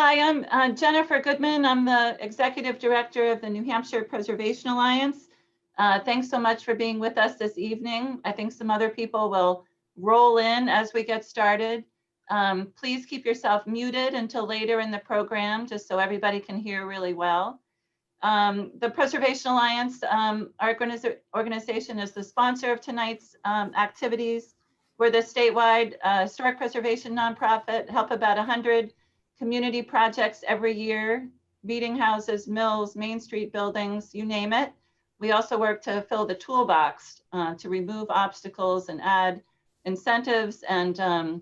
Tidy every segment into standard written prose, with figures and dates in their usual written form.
Hi, I'm Jennifer Goodman. I'm the Executive Director of the New Hampshire Preservation Alliance. Thanks so much for being with us this evening. I think some other people will roll in as we get started. Please keep yourself muted until later in the program, just so everybody can hear really well. The Preservation Alliance, our organization, is the sponsor of tonight's activities. We're the statewide historic preservation nonprofit, help about 100 community projects every year, meeting houses, mills, Main Street buildings, you name it. We also work to fill the toolbox to remove obstacles and add incentives and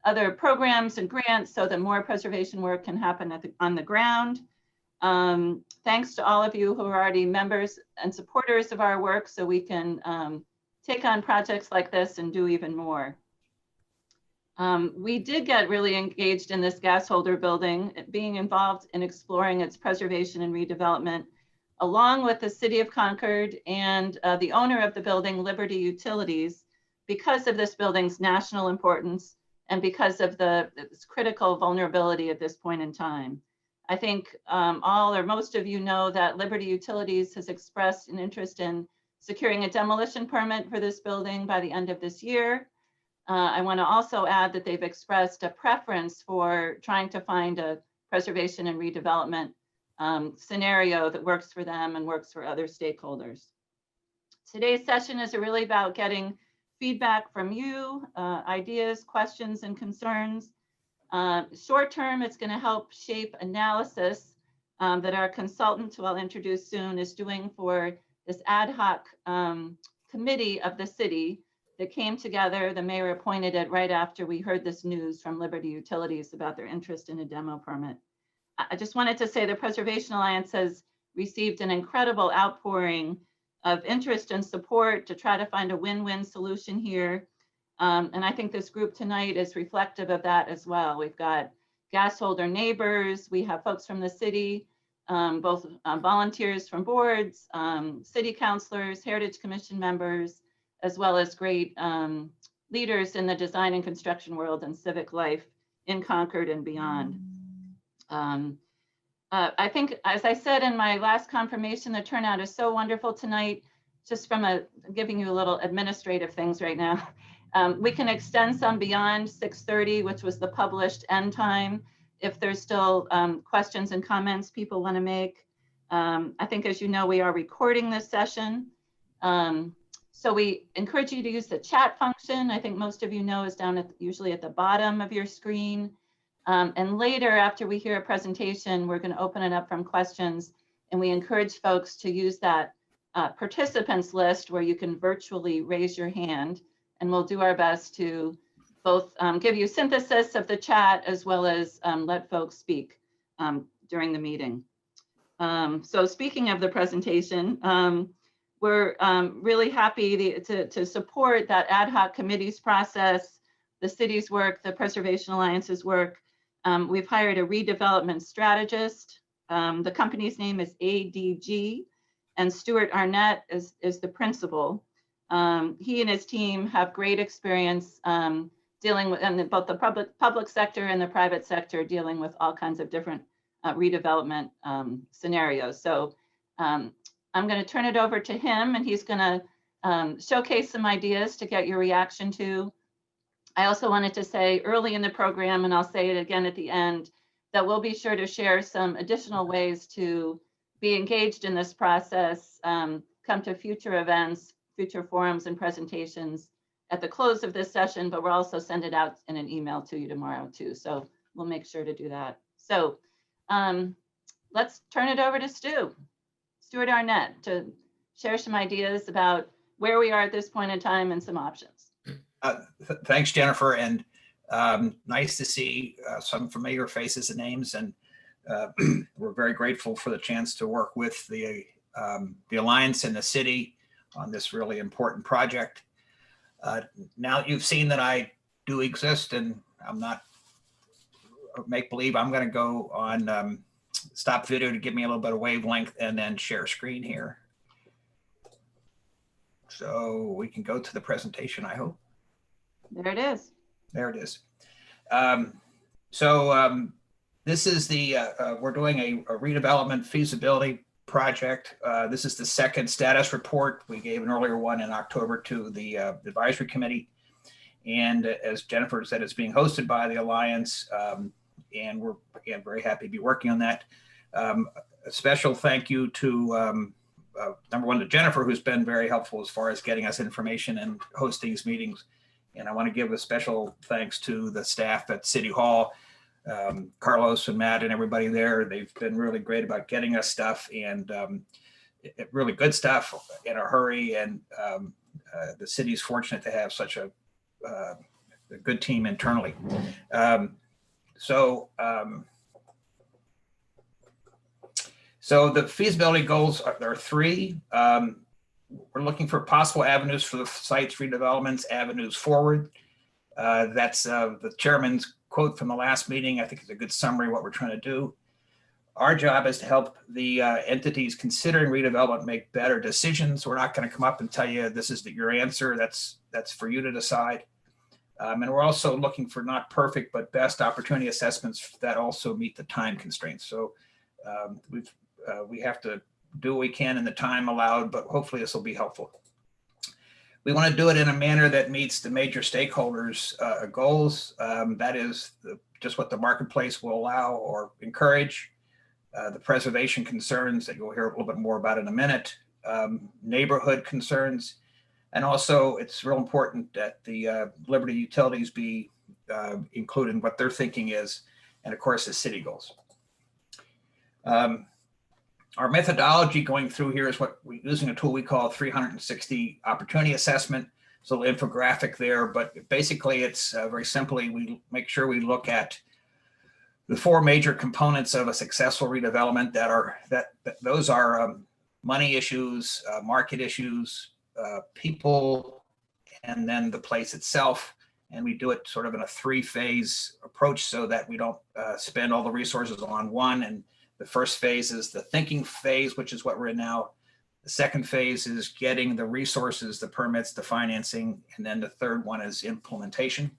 other programs and grants so that more preservation work can happen on the ground. Thanks to all of you who are already members and supporters of our work, so we can take on projects like this and do even more. We did get really engaged in this Gasholder building, being involved in exploring its preservation and redevelopment, along with the City of Concord and the owner of the building, Liberty Utilities, because of this building's national importance and because of its critical vulnerability at this point in time. I think all or most of you know that Liberty Utilities has expressed an interest in securing a demolition permit for this building by the end of this year. I want to also add that they've expressed a preference for trying to find a preservation and redevelopment scenario that works for them and works for other stakeholders. Today's session is really about getting feedback from you, ideas, questions, and concerns. Short term, it's going to help shape analysis that our consultant, who I'll introduce soon, is doing for this ad hoc committee of the city that came together. The mayor appointed it right after we heard this news from Liberty Utilities about their interest in a demo permit. I just wanted to say the Preservation Alliance has received an incredible outpouring of interest and support to try to find a win-win solution here. And I think this group tonight is reflective of that as well. We've got Gasholder neighbors, we have folks from the city, both volunteers from boards, city councilors, Heritage Commission members, as well as great leaders in the design and construction world and civic life in Concord and beyond. I think, as I said in my last confirmation, the turnout is so wonderful tonight. Just from giving you a little administrative things right now. We can extend some beyond 6:30, which was the published end time, if there's still questions and comments people want to make. I think, as you know, we are recording this session. So we encourage you to use the chat function. I think most of you know is down usually at the bottom of your screen. And later, after we hear a presentation, we're going to open it up from questions. And we encourage folks to use that participants list where you can virtually raise your hand. And we'll do our best to both give you synthesis of the chat as well as let folks speak during the meeting. So speaking of the presentation, we're really happy to support that ad hoc committee's process, the city's work, the Preservation Alliance's work. We've hired a redevelopment strategist. The company's name is ADG, and Stuart Arnett is the principal. He and his team have great experience dealing with in both the public sector and the private sector, dealing with all kinds of different redevelopment scenarios. So I'm going to turn it over to him, and he's going to showcase some ideas to get your reaction to. I also wanted to say early in the program, and I'll say it again at the end, that we'll be sure to share some additional ways to be engaged in this process, come to future events, future forums and presentations at the close of this session, but we'll also send it out in an email to you tomorrow too. So we'll make sure to do that. So let's turn it over to Stuart Arnett, to share some ideas about where we are at this point in time and some options. Thanks, Jennifer, and nice to see some familiar faces and names, and we're very grateful for the chance to work with the Alliance and the city on this really important project. Now you've seen that I do exist, and I'm not make believe. I'm going to go on stop video to give me a little bit of wavelength and then share screen here. So we can go to the presentation, I hope. There it is. There it is. This is the, we're doing a redevelopment feasibility project. This is the second status report. We gave an earlier one in October to the advisory committee. And as Jennifer said, it's being hosted by the Alliance. And we're, again, very happy to be working on that. A special thank you to, number one, to Jennifer, who's been very helpful as far as getting us information and hosting these meetings. And I want to give a special thanks to the staff at City Hall, Carlos and Matt and everybody there. They've been really great about getting us stuff, and really good stuff in a hurry. And the city's fortunate to have such a good team internally. So the feasibility goals there are three. We're looking for possible avenues for the site's redevelopments, avenues forward. That's the chairman's quote from the last meeting. I think it's a good summary of what we're trying to do. Our job is to help the entities considering redevelopment make better decisions. We're not going to come up and tell you this is your answer. That's for you to decide. And we're also looking for not perfect, but best opportunity assessments that also meet the time constraints. So we have to do what we can in the time allowed, but hopefully this will be helpful. We want to do it in a manner that meets the major stakeholders' goals. That is just what the marketplace will allow or encourage. The preservation concerns that you'll hear a little bit more about in a minute, neighborhood concerns, and also it's real important that the Liberty utilities be included in what their thinking is, and of course the city goals. Our methodology going through here is what we're using a tool we call 360 opportunity assessment. It's a little infographic there, but basically it's very simply, we make sure we look at the four major components of a successful redevelopment those are money issues, market issues, people, and then the place itself. And we do it sort of in a three-phase approach so that we don't spend all the resources on one. And the first phase is the thinking phase, which is what we're in now. The second phase is getting the resources, the permits, the financing, and then the third one is implementation.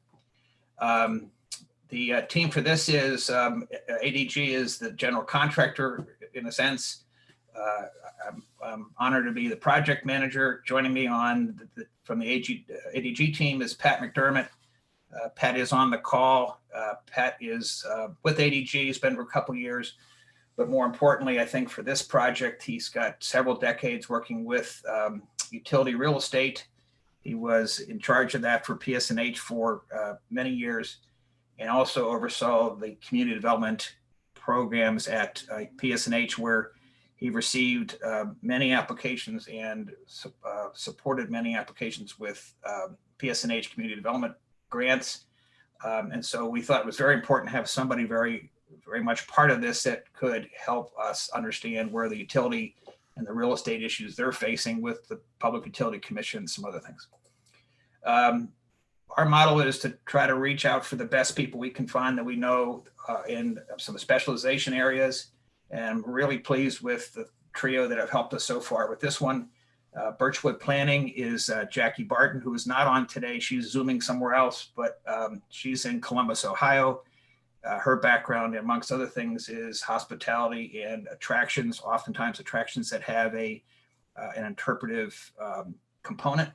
The team for this is ADG is the general contractor in a sense. I'm honored to be the project manager. Joining me from the ADG team is Pat McDermott. Pat is on the call. Pat is with ADG. He's been for a couple of years. But more importantly, I think for this project, he's got several decades working with utility real estate. He was in charge of that for PSNH for many years, and also oversaw the community development programs at PSNH, where he received many applications and supported many applications with PSNH community development grants. And so we thought it was very important to have somebody very much part of this that could help us understand where the utility and the real estate issues they're facing with the Public Utility Commission and some other things. Our model is to try to reach out for the best people we can find that we know in some specialization areas. And I'm really pleased with the trio that have helped us so far with this one. Birchwood Planning is Jackie Barton, who is not on today. She's Zooming somewhere else, but she's in Columbus, Ohio. Her background, amongst other things, is hospitality and attractions, oftentimes attractions that have an interpretive component.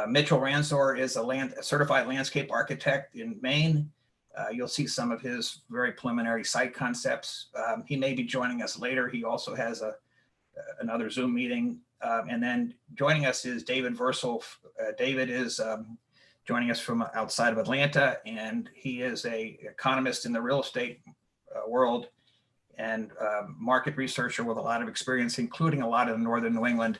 Mitchell Ransor is a certified landscape architect in Maine. You'll see some of his very preliminary site concepts. He may be joining us later. He also has another Zoom meeting. And then joining us is David Versel. David is joining us from outside of Atlanta, and he is an economist in the real estate world and market researcher with a lot of experience, including a lot of northern New England.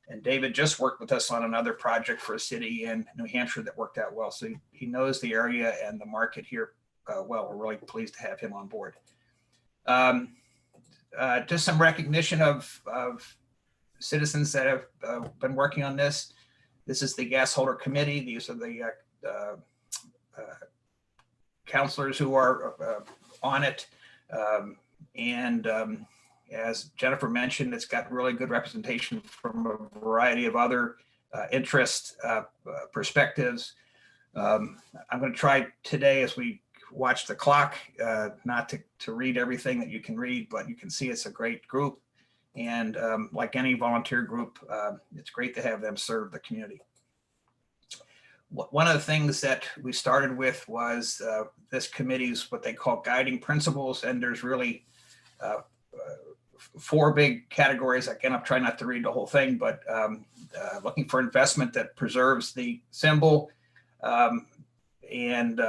And David just worked with us on another project for a city in New Hampshire that worked out well. So he knows the area and the market here well. We're really pleased to have him on board. Just some recognition of citizens that have been working on this. This is the Gasholder committee. These are the counselors who are on it. As Jennifer mentioned, it's got really good representation from a variety of other interest perspectives. I'm going to try today, as we watch the clock, not to read everything that you can read, but you can see it's a great group. And like any volunteer group, it's great to have them serve the community. One of the things that we started with was this committee's what they call guiding principles. And there's really 4 big categories. Again, I'm trying not to read the whole thing, but looking for investment that preserves the symbol. And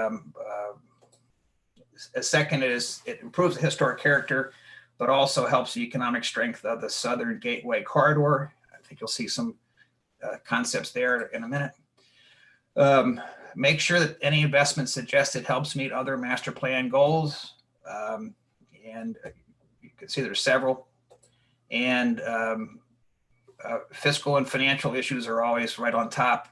a second is it improves the historic character, but also helps the economic strength of the Southern Gateway Corridor. I think you'll see some concepts there in a minute. Make sure that any investment suggested helps meet other master plan goals. And you can see there's several. And fiscal and financial issues are always right on top.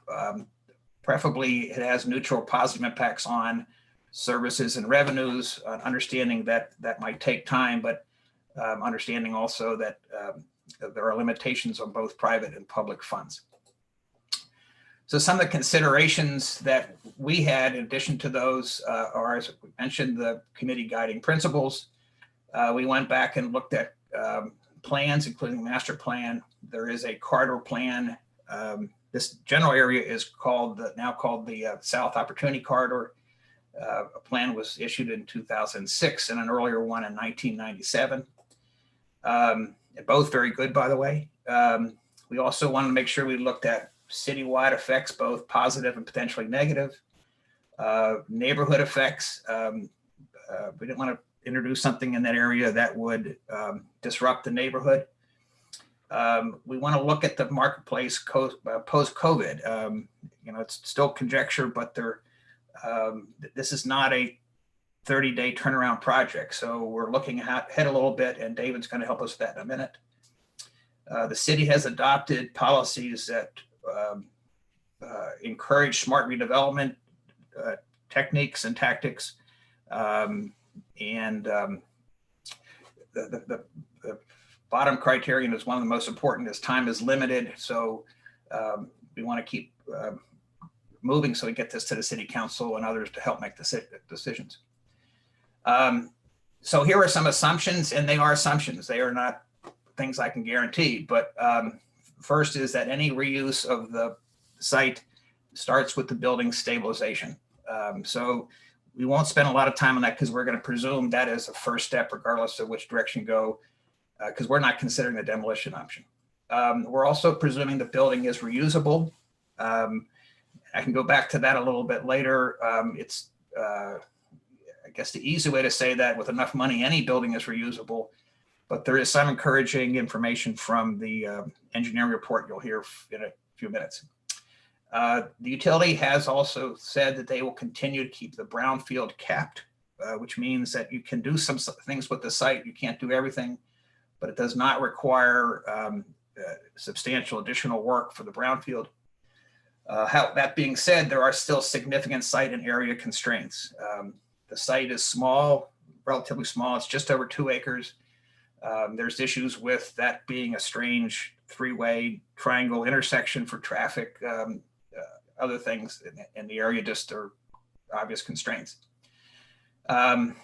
Preferably, it has neutral positive impacts on services and revenues, understanding that that might take time, but understanding also that there are limitations on both private and public funds. So some of the considerations that we had in addition to those are, as we mentioned, the committee guiding principles. We went back and looked at plans, including master plan. There is a corridor plan. This general area is now called the South Opportunity Corridor. A plan was issued in 2006 and an earlier one in 1997. Both very good, by the way. We also wanted to make sure we looked at citywide effects, both positive and potentially negative. Neighborhood effects. We didn't want to introduce something in that area that would disrupt the neighborhood. We want to look at the marketplace post-COVID. It's still conjecture, but this is not a 30-day turnaround project. So we're looking ahead a little bit, and David's going to help us with that in a minute. The city has adopted policies that encourage smart redevelopment techniques and tactics. The bottom criterion is one of the most important, is time is limited. So we want to keep moving so we get this to the city council and others to help make the decisions. So here are some assumptions, and they are assumptions. They are not things I can guarantee, but first is that any reuse of the site starts with the building stabilization. So we won't spend a lot of time on that because we're going to presume that is a first step regardless of which direction you go, because we're not considering the demolition option. We're also presuming the building is reusable. I can go back to that a little bit later. I guess the easy way to say that, with enough money, any building is reusable, but there is some encouraging information from the engineering report you'll hear in a few minutes. The utility has also said that they will continue to keep the brownfield capped, which means that you can do some things with the site. You can't do everything, but it does not require substantial additional work for the brownfield. That being said, there are still significant site and area constraints. The site is small, relatively small. It's just over 2 acres. There's issues with that being a strange 3-way triangle intersection for traffic. Other things in the area just are obvious constraints. I'm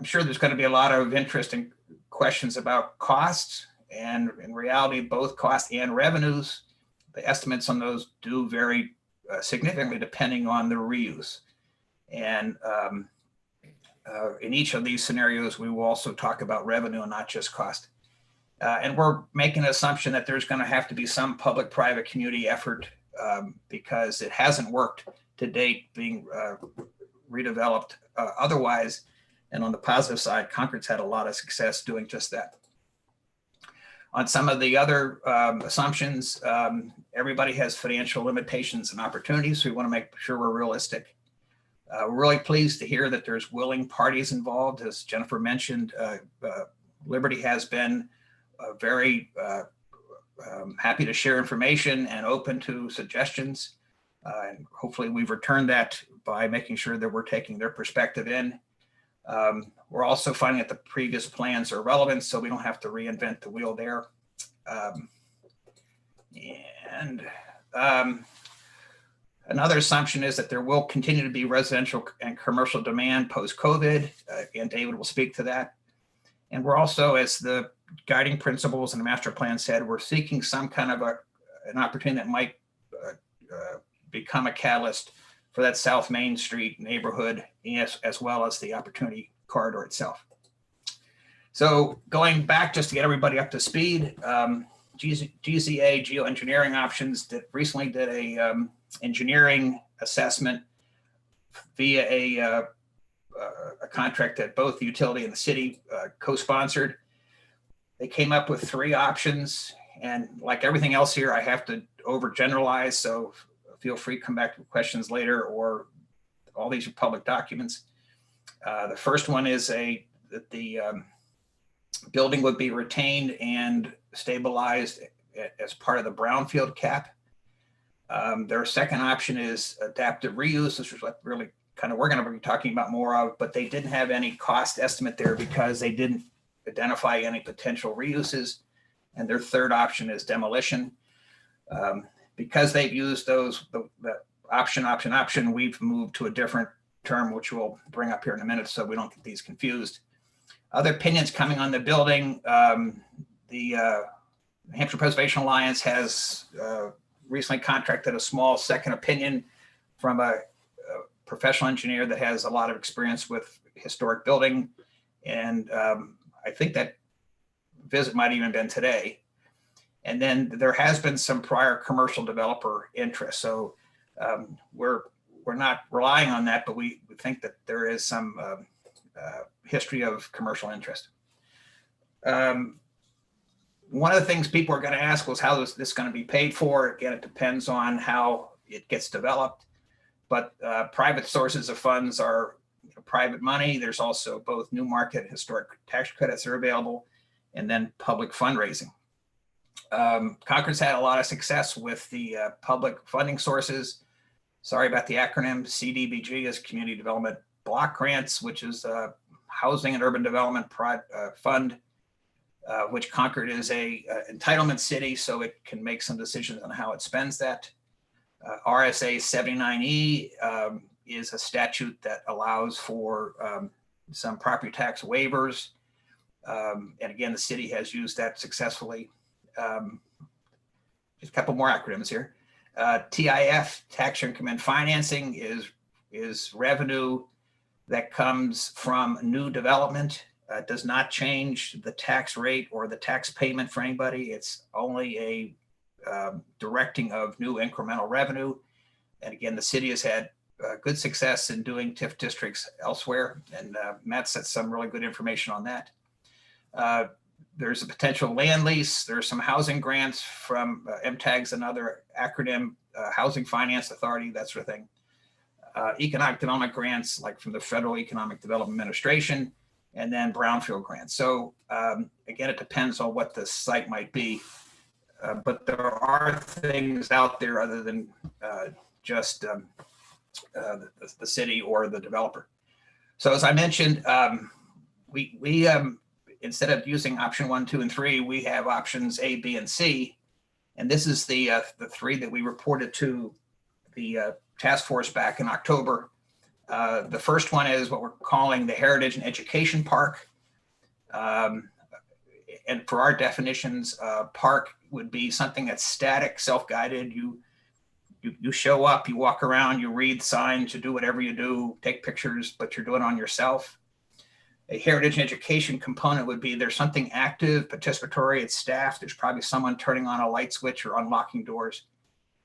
sure there's going to be a lot of interesting questions about costs, and in reality, both costs and revenues, the estimates on those do vary significantly depending on the reuse. And in each of these scenarios, we will also talk about revenue and not just cost. And we're making an assumption that there's going to have to be some public-private community effort because it hasn't worked to date being redeveloped otherwise. And on the positive side, Concord's had a lot of success doing just that. On some of the other assumptions, everybody has financial limitations and opportunities, so we want to make sure we're realistic. We're really pleased to hear that there's willing parties involved. As Jennifer mentioned, Liberty has been very happy to share information and open to suggestions. And hopefully we've returned that by making sure that we're taking their perspective in. We're also finding that the previous plans are relevant, so we don't have to reinvent the wheel there. Another assumption is that there will continue to be residential and commercial demand post-COVID, and David will speak to that. And we're also, as the guiding principles in the master plan said, we're seeking some kind of an opportunity that might become a catalyst for that South Main Street neighborhood, as well as the opportunity corridor itself. So going back, just to get everybody up to speed, GZA, Geoengineering Options, recently did a engineering assessment via a contract that both the utility and the city co-sponsored. They came up with 3 options, and like everything else here, I have to overgeneralize, so feel free to come back to questions later, or all these are public documents. The first one is that the building would be retained and stabilized as part of the brownfield cap. Their second option is adaptive reuse, which is what really kind of we're going to be talking about more of, but they didn't have any cost estimate there because they didn't identify any potential reuses. And their third option is demolition. Because they've used the option, we've moved to a different term, which we'll bring up here in a minute so we don't get these confused. Other opinions coming on the building, the Hampshire Preservation Alliance has recently contracted a small second opinion from a professional engineer that has a lot of experience with historic building. And I think that visit might even been today. And then there has been some prior commercial developer interest. So we're not relying on that, but we think that there is some history of commercial interest. One of the things people are going to ask was how is this going to be paid for? Again, it depends on how it gets developed, but private sources of funds are private money. There's also both new market historic tax credits that are available, and then public fundraising. Concord's had a lot of success with the public funding sources. Sorry about the acronym. CDBG is Community Development Block Grants, which is a housing and urban development fund, which Concord is a entitlement city, so it can make some decisions on how it spends that. RSA 79E is a statute that allows for some property tax waivers. And again, the city has used that successfully. Just a couple more acronyms here. TIF, tax increment financing, is revenue that comes from new development. Does not change the tax rate or the tax payment for anybody. It's only a directing of new incremental revenue. And again, the city has had good success in doing TIF districts elsewhere. And Matt set some really good information on that. There's a potential land lease. There's some housing grants from MTAG's another acronym, Housing Finance Authority, that sort of thing. Economic development grants, like from the Federal Economic Development Administration, and then brownfield grants. So again, it depends on what the site might be. But there are things out there other than just the city or the developer. So as I mentioned, we instead of using option 1, 2, and 3, we have options A, B, and C. And this is the 3 that we reported to the task force back in October. The first one is what we're calling the Heritage and Education Park. And for our definitions, park would be something that's static, self-guided. You show up, you walk around, you read signs, you do whatever you do, take pictures, but you're doing it on yourself. A heritage and education component would be there's something active, participatory, it's staffed. There's probably someone turning on a light switch or unlocking doors.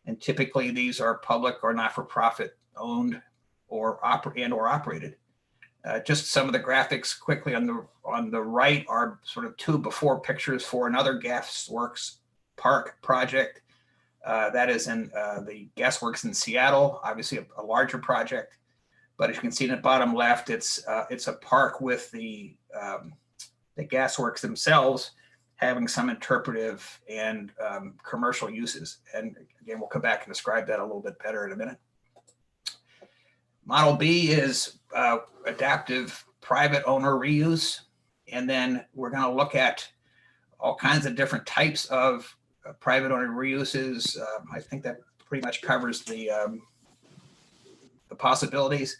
And typically these are public or not-for-profit owned or operated. Just some of the graphics quickly on the right are sort of 2 before pictures for another Gasworks Park project. That is in the Gasworks in Seattle, obviously a larger project. But as you can see in the bottom left, it's a park with the gasworks themselves having some interpretive and commercial uses. And again, we'll come back and describe that a little bit better in a minute. Model B is adaptive private owner reuse. And then we're going to look at all kinds of different types of private owner reuses. I think that pretty much covers the possibilities.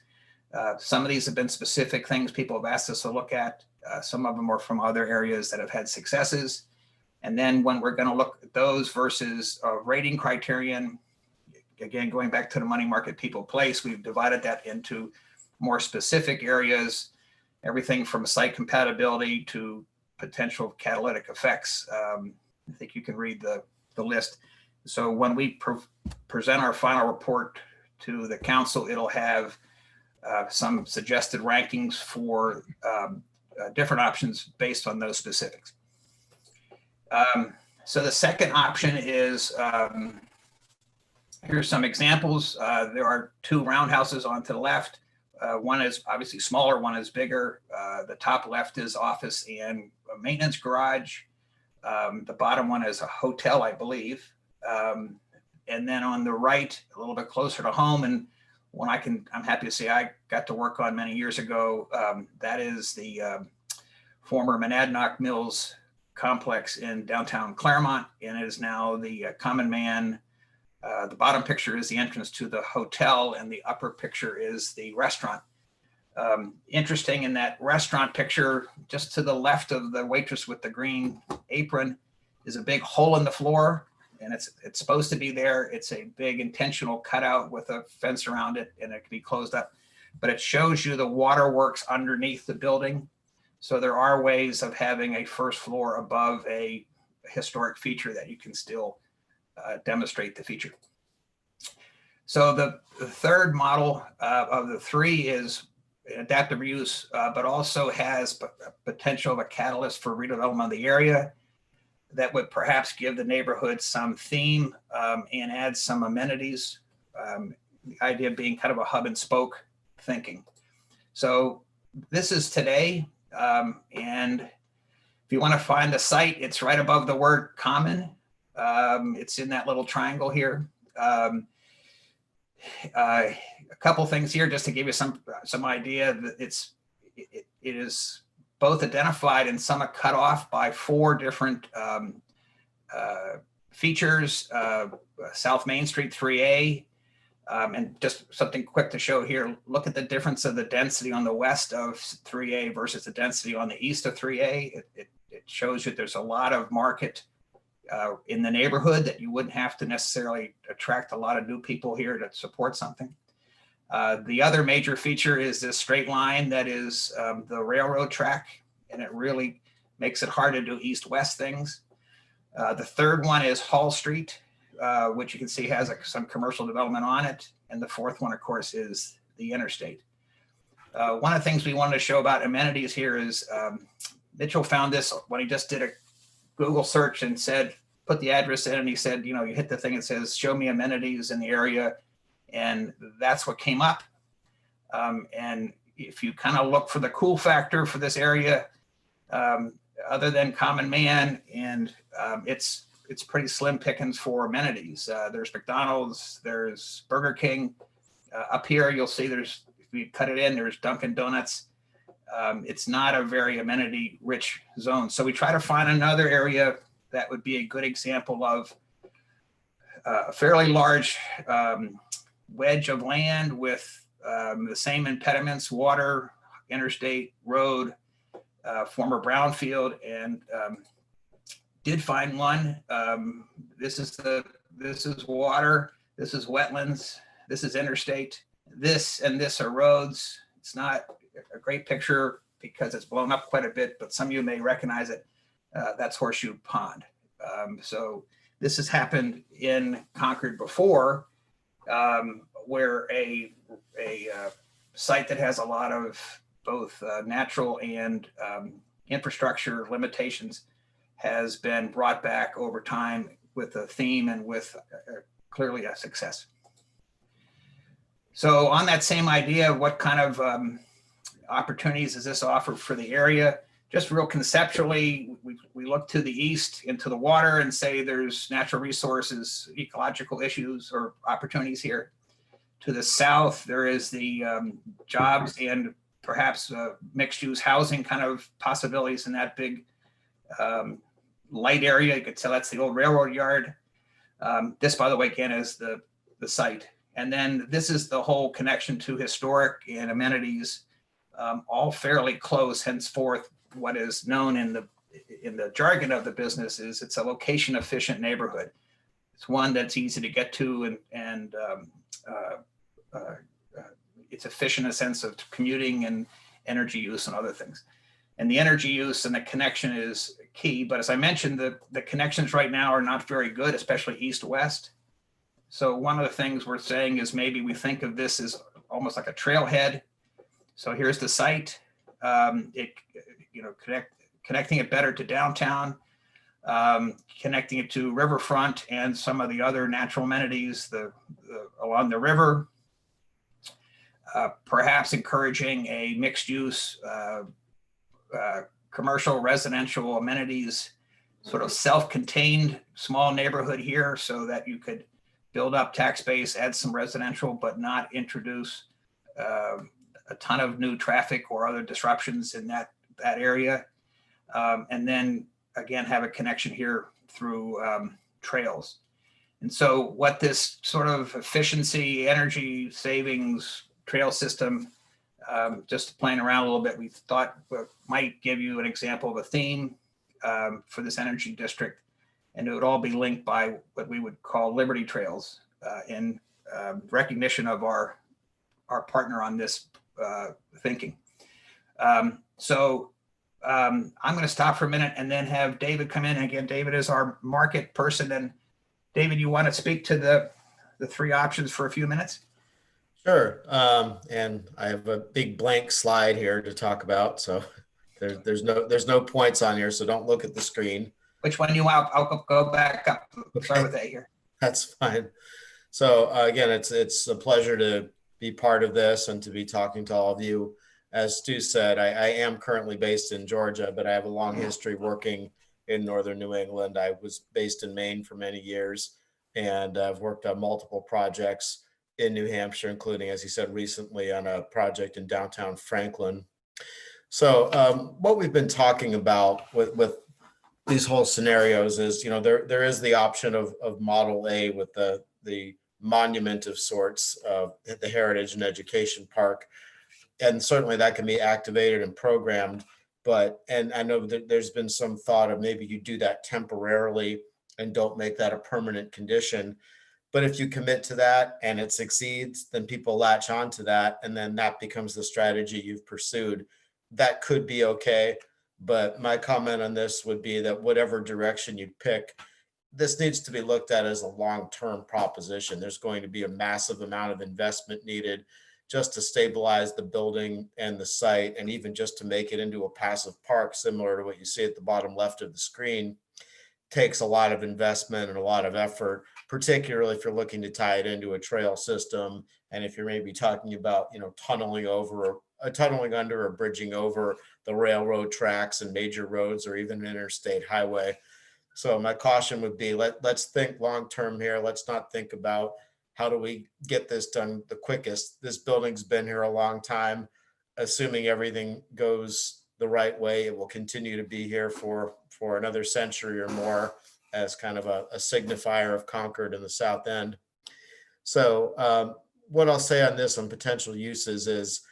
Some of these have been specific things people have asked us to look at. Some of them are from other areas that have had successes. And then when we're going to look at those versus a rating criterion, again, going back to the money market people place, we've divided that into more specific areas, everything from site compatibility to potential catalytic effects. I think you can read the list. So when we present our final report to the council, it'll have some suggested rankings for different options based on those specifics. So the second option is, here's some examples. There are two roundhouses on to the left. One is obviously smaller, one is bigger. The top left is office and a maintenance garage. The bottom one is a hotel, I believe. And then on the right, a little bit closer to home, and one I'm happy to say I got to work on many years ago. That is the former Monadnock Mills complex in downtown Claremont, and it is now the Common Man. The bottom picture is the entrance to the hotel, and the upper picture is the restaurant. Interesting in that restaurant picture, just to the left of the waitress with the green apron is a big hole in the floor, and it's supposed to be there. It's a big intentional cutout with a fence around it, and it can be closed up. But it shows you the waterworks underneath the building. So there are ways of having a first floor above a historic feature that you can still demonstrate the feature. So the third model of the three is adaptive use, but also has potential of a catalyst for redevelopment of the area that would perhaps give the neighborhood some theme and add some amenities. The idea being kind of a hub and spoke thinking. So this is today. And if you want to find the site, it's right above the word common. It's in that little triangle here. A couple things here just to give you some idea that it is both identified and somewhat cut off by four different features. South Main Street 3A, and just something quick to show here. Look at the difference of the density on the west of 3A versus the density on the east of 3A. It shows you there's a lot of market in the neighborhood that you wouldn't have to necessarily attract a lot of new people here to support something. The other major feature is this straight line that is the railroad track, and it really makes it hard to do east-west things. The third one is Hall Street, which you can see has some commercial development on it. And the fourth one, of course, is the interstate. One of the things we wanted to show about amenities here is Mitchell found this when he just did a Google search and said, put the address in, and he said, you hit the thing that says, show me amenities in the area. And that's what came up. And if you kind of look for the cool factor for this area, other than Common Man, and it's pretty slim pickings for amenities. There's McDonald's, there's Burger King. Up here, you'll see if you cut it in, there's Dunkin' Donuts. It's not a very amenity rich zone. So we try to find another area that would be a good example of a fairly large wedge of land with the same impediments: water, interstate, road, former brownfield, and did find one. This is water, this is wetlands, this is interstate, this and this are roads. It's not a great picture because it's blown up quite a bit, but some of you may recognize it. That's Horseshoe Pond. So this has happened in Concord before, where a site that has a lot of both natural and infrastructure limitations has been brought back over time with a theme and with clearly a success. So on that same idea, what kind of opportunities does this offer for the area? Just real conceptually, we look to the east into the water and say there's natural resources, ecological issues or opportunities here. To the south, there is the jobs and perhaps mixed use housing kind of possibilities in that big light area. You could tell that's the old railroad yard. This, by the way, again, is the site And then this is the whole connection to historic and amenities, all fairly close. Henceforth, what is known in the jargon of the business is it's a location efficient neighborhood. It's one that's easy to get to, and it's efficient in a sense of commuting and energy use and other things. And the energy use and the connection is key. But as I mentioned, the connections right now are not very good, especially east-west. So one of the things we're saying is maybe we think of this as almost like a trailhead. So here's the site, connecting it better to downtown, connecting it to riverfront and some of the other natural amenities along the river. Perhaps encouraging a mixed use commercial residential amenities, sort of self-contained small neighborhood here, so that you could build up tax base, add some residential, but not introduce a ton of new traffic or other disruptions in that area. And then again, have a connection here through trails. And so what this sort of efficiency, energy savings trail system, just playing around a little bit, we thought might give you an example of a theme for this energy district. And it would all be linked by what we would call Liberty Trails in recognition of our partner on this thinking. So I'm going to stop for a minute and then have David come in. Again, David is our market person. And David, you want to speak to the three options for a few minutes? Sure. And I have a big blank slide here to talk about. So there's no points on here, so don't look at the screen. Which one you want? I'll go back up. Start with A here. That's fine. So again, it's a pleasure to be part of this and to be talking to all of you. As Stu said, I am currently based in Georgia, but I have a long history working in northern New England. I was based in Maine for many years, and I've worked on multiple projects in New Hampshire, including, as you said, recently on a project in downtown Franklin. So what we've been talking about with these whole scenarios is, there is the option of Model A with the monument of sorts, the Heritage and Education Park. And certainly that can be activated and programmed. And I know that there's been some thought of maybe you do that temporarily and don't make that a permanent condition. But if you commit to that and it succeeds, then people latch on to that. And then that becomes the strategy you've pursued. That could be okay. But my comment on this would be that whatever direction you pick, this needs to be looked at as a long-term proposition. There's going to be a massive amount of investment needed just to stabilize the building and the site, and even just to make it into a passive park, similar to what you see at the bottom left of the screen, takes a lot of investment and a lot of effort, particularly if you're looking to tie it into a trail system. And if you're maybe talking about, tunneling under or bridging over the railroad tracks and major roads or even an interstate highway. So my caution would be, let's think long-term here. Let's not think about how do we get this done the quickest. This building's been here a long time. Assuming everything goes the right way, it will continue to be here for another century or more as kind of a signifier of Concord in the South End. So what I'll say on this on potential uses is,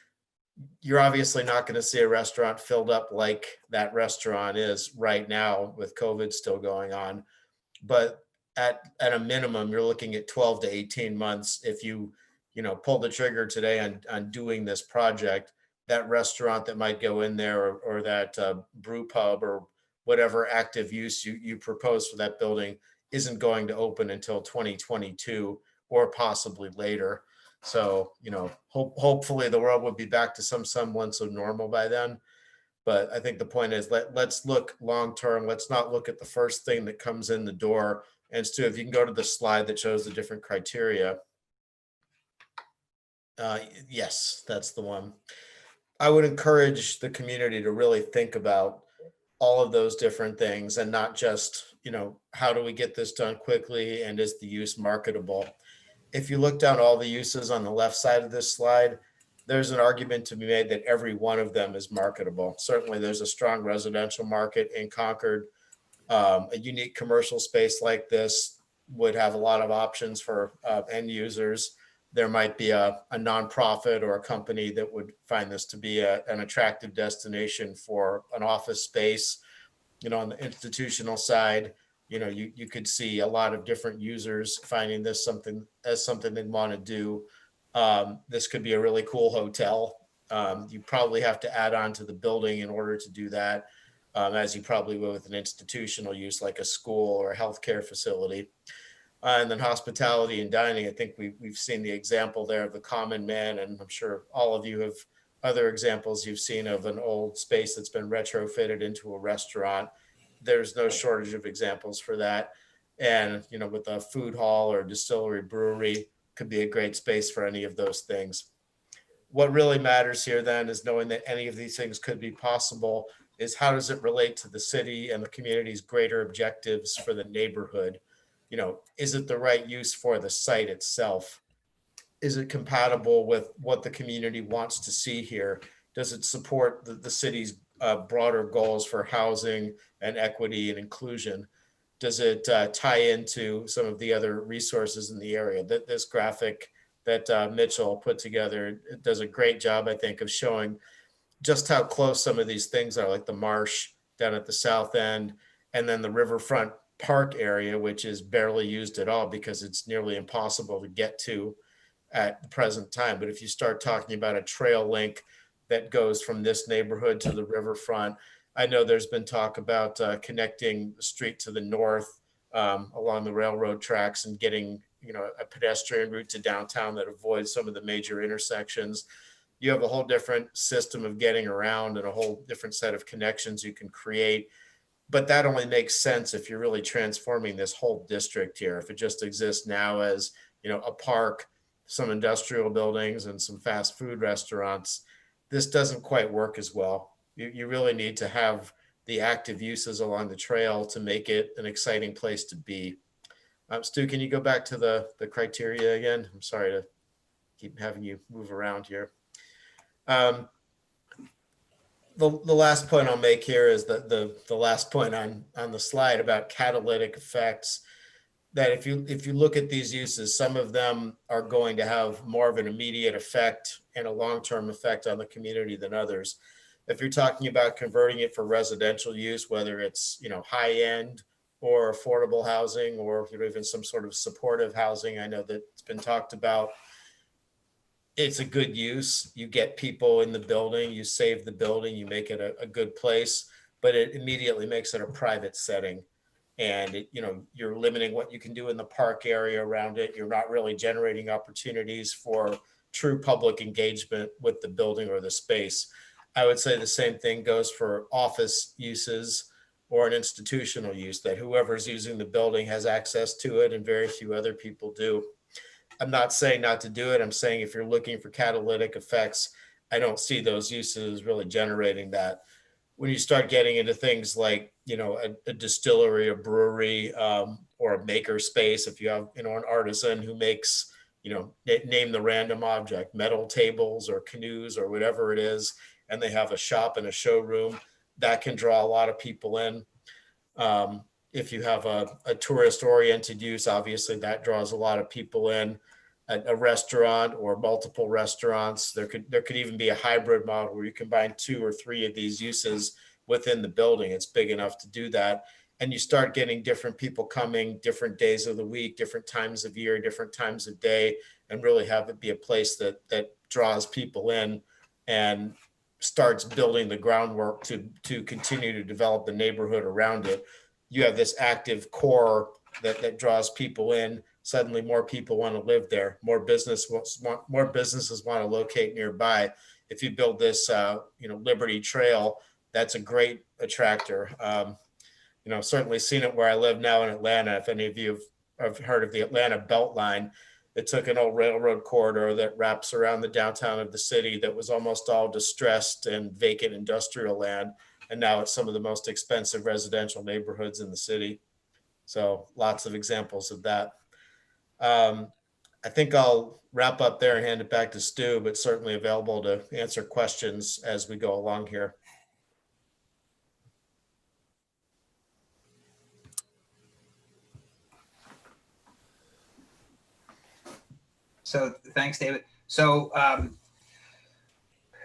you're obviously not going to see a restaurant filled up like that restaurant is right now with COVID still going on. But at a minimum, you're looking at 12 to 18 months. If you pull the trigger today on doing this project, that restaurant that might go in there or that brew pub or whatever active use you propose for that building isn't going to open until 2022 or possibly later. So, hopefully the world will be back to some semblance of normal by then. But I think the point is, let's look long-term. Let's not look at the first thing that comes in the door. And Stu, if you can go to the slide that shows the different criteria. Yes, that's the one. I would encourage the community to really think about all of those different things and not just, how do we get this done quickly and is the use marketable? If you look down all the uses on the left side of this slide, there's an argument to be made that every one of them is marketable. Certainly there's a strong residential market in Concord. A unique commercial space like this would have a lot of options for end users. there might be a nonprofit or a company that would find this to be an attractive destination for an office space. On the institutional side, you could see a lot of different users finding this something they'd want to do. This could be a really cool hotel. You probably have to add on to the building in order to do that, as you probably will with an institutional use like a school or a healthcare facility. And then hospitality and dining, I think we've seen the example there of the Common Man, and I'm sure all of you have other examples you've seen of an old space that's been retrofitted into a restaurant. There's no shortage of examples for that. And, with a food hall or distillery brewery, could be a great space for any of those things. What really matters here then is knowing that any of these things could be possible is how does it relate to the city and the community's greater objectives for the neighborhood? Is it the right use for the site itself? Is it compatible with what the community wants to see here? Does it support the city's broader goals for housing and equity and inclusion? Does it tie into some of the other resources in the area? This graphic that Mitchell put together, it does a great job, I think, of showing just how close some of these things are, like the marsh down at the south end, and then the riverfront park area, which is barely used at all because it's nearly impossible to get to at the present time. But if you start talking about a trail link that goes from this neighborhood to the riverfront, I know there's been talk about connecting the street to the north along the railroad tracks and getting a pedestrian route to downtown that avoids some of the major intersections. You have a whole different system of getting around and a whole different set of connections you can create. But that only makes sense if you're really transforming this whole district here. If it just exists now as, a park, some industrial buildings and some fast food restaurants, this doesn't quite work as well. You really need to have the active uses along the trail to make it an exciting place to be. Stu, can you go back to the criteria again? I'm sorry to keep having you move around here. The last point I'll make here is that the last point on the slide about catalytic effects, that if you look at these uses, some of them are going to have more of an immediate effect and a long-term effect on the community than others. If you're talking about converting it for residential use, whether it's high-end or affordable housing or even some sort of supportive housing, I know that it's been talked about. It's a good use. You get people in the building, you save the building, you make it a good place, but it immediately makes it a private setting. And you're limiting what you can do in the park area around it. You're not really generating opportunities for true public engagement with the building or the space. I would say the same thing goes for office uses or an institutional use, that whoever's using the building has access to it and very few other people do. I'm not saying not to do it. I'm saying if you're looking for catalytic effects, I don't see those uses really generating that. When you start getting into things like, a distillery, a brewery, or a maker space, if you have, an artisan who makes, name the random object, metal tables or canoes or whatever it is, and they have a shop and a showroom, that can draw a lot of people in. If you have a tourist-oriented use, obviously that draws a lot of people in. A restaurant or multiple restaurants, there could even be a hybrid model where you combine 2 or 3 of these uses within the building. It's big enough to do that. And you start getting different people coming, different days of the week, different times of year, different times of day, and really have it be a place that draws people in and starts building the groundwork to continue to develop the neighborhood around it. You have this active core that draws people in. Suddenly more people want to live there. More businesses want to locate nearby. If you build this, Liberty Trail, that's a great attractor. Certainly seen it where I live now in Atlanta. If any of you have heard of the Atlanta Beltline, it took an old railroad corridor that wraps around the downtown of the city that was almost all distressed and vacant industrial land. And now it's some of the most expensive residential neighborhoods in the city. So lots of examples of that. I think I'll wrap up there and hand it back to Stu, but certainly available to answer questions as we go along here. So thanks, David. So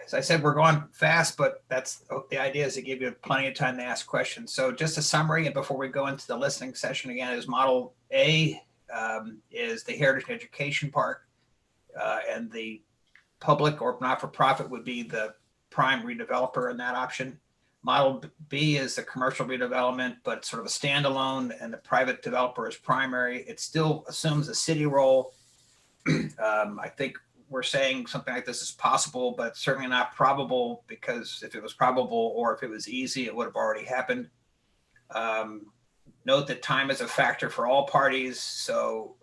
as I said, we're going fast, but that's the idea, is to give you plenty of time to ask questions. So just a summary, and before we go into the listening session again, is Model A is the Heritage Education Park, and the public or not-for-profit would be the prime redeveloper in that option. Model B is the commercial redevelopment, but sort of a standalone, and the private developer is primary. It still assumes a city role. I think we're saying something like this is possible, but certainly not probable, because if it was probable or if it was easy, it would have already happened. Note that time is a factor for all parties, so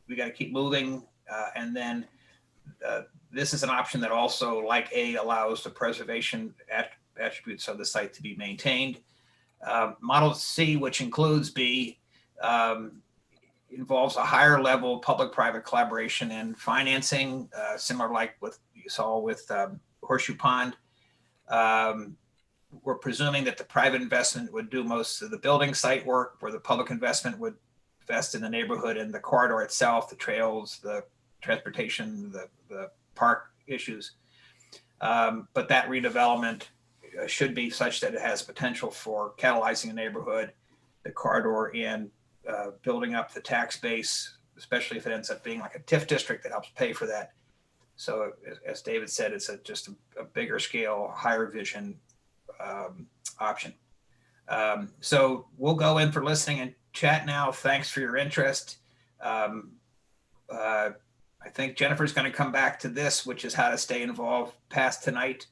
we got to keep moving. And then this is an option that also, like A, allows the preservation attributes of the site to be maintained. Model C, which includes B, involves a higher level public-private collaboration and financing, similar like what you saw with Horseshoe Pond. We're presuming that the private investment would do most of the building site work, where the public investment would invest in the neighborhood and the corridor itself, the trails, the transportation, the park issues. But that redevelopment should be such that it has potential for catalyzing a neighborhood, the corridor, and building up the tax base, especially if it ends up being like a TIF district that helps pay for that. So as David said, it's just a bigger scale, higher vision option. So we'll go in for listening and chat now. Thanks for your interest. I think Jennifer's going to come back to this, which is how to stay involved past tonight.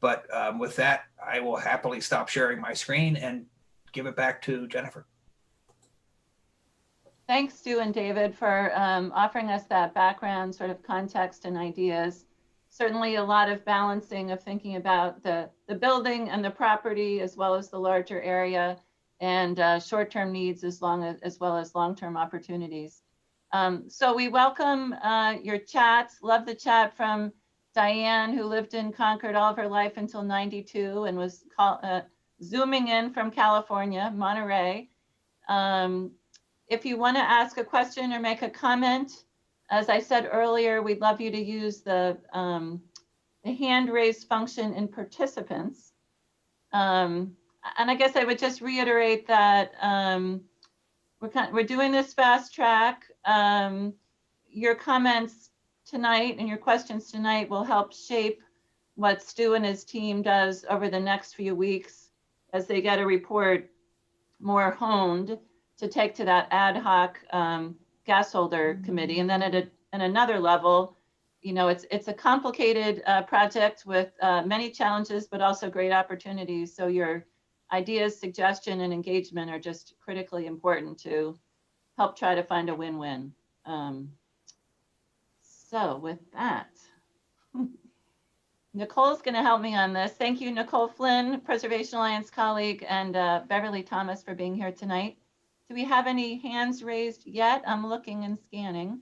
But with that, I will happily stop sharing my screen and give it back to Jennifer. Thanks, Stu and David, for offering us that background, sort of context and ideas. Certainly a lot of balancing of thinking about the building and the property, as well as the larger area, and short-term needs as well as long-term opportunities. So we welcome your chats. Love the chat from Diane, who lived in Concord all of her life until 92 and was zooming in from California, Monterey. If you want to ask a question or make a comment, as I said earlier, we'd love you to use the hand raise function in participants. And I guess I would just reiterate that we're doing this fast track. Your comments tonight and your questions tonight will help shape what Stu and his team does over the next few weeks as they get a report more honed to take to that ad hoc Gasholder committee. And then at another level, you know, it's a complicated project with many challenges, but also great opportunities. So your ideas, suggestion, and engagement are just critically important to help try to find a win-win. So with that, Nicole's going to help me on this. Thank you, Nicole Flynn, Preservation Alliance colleague, and Beverly Thomas for being here tonight. Do we have any hands raised yet? I'm looking and scanning.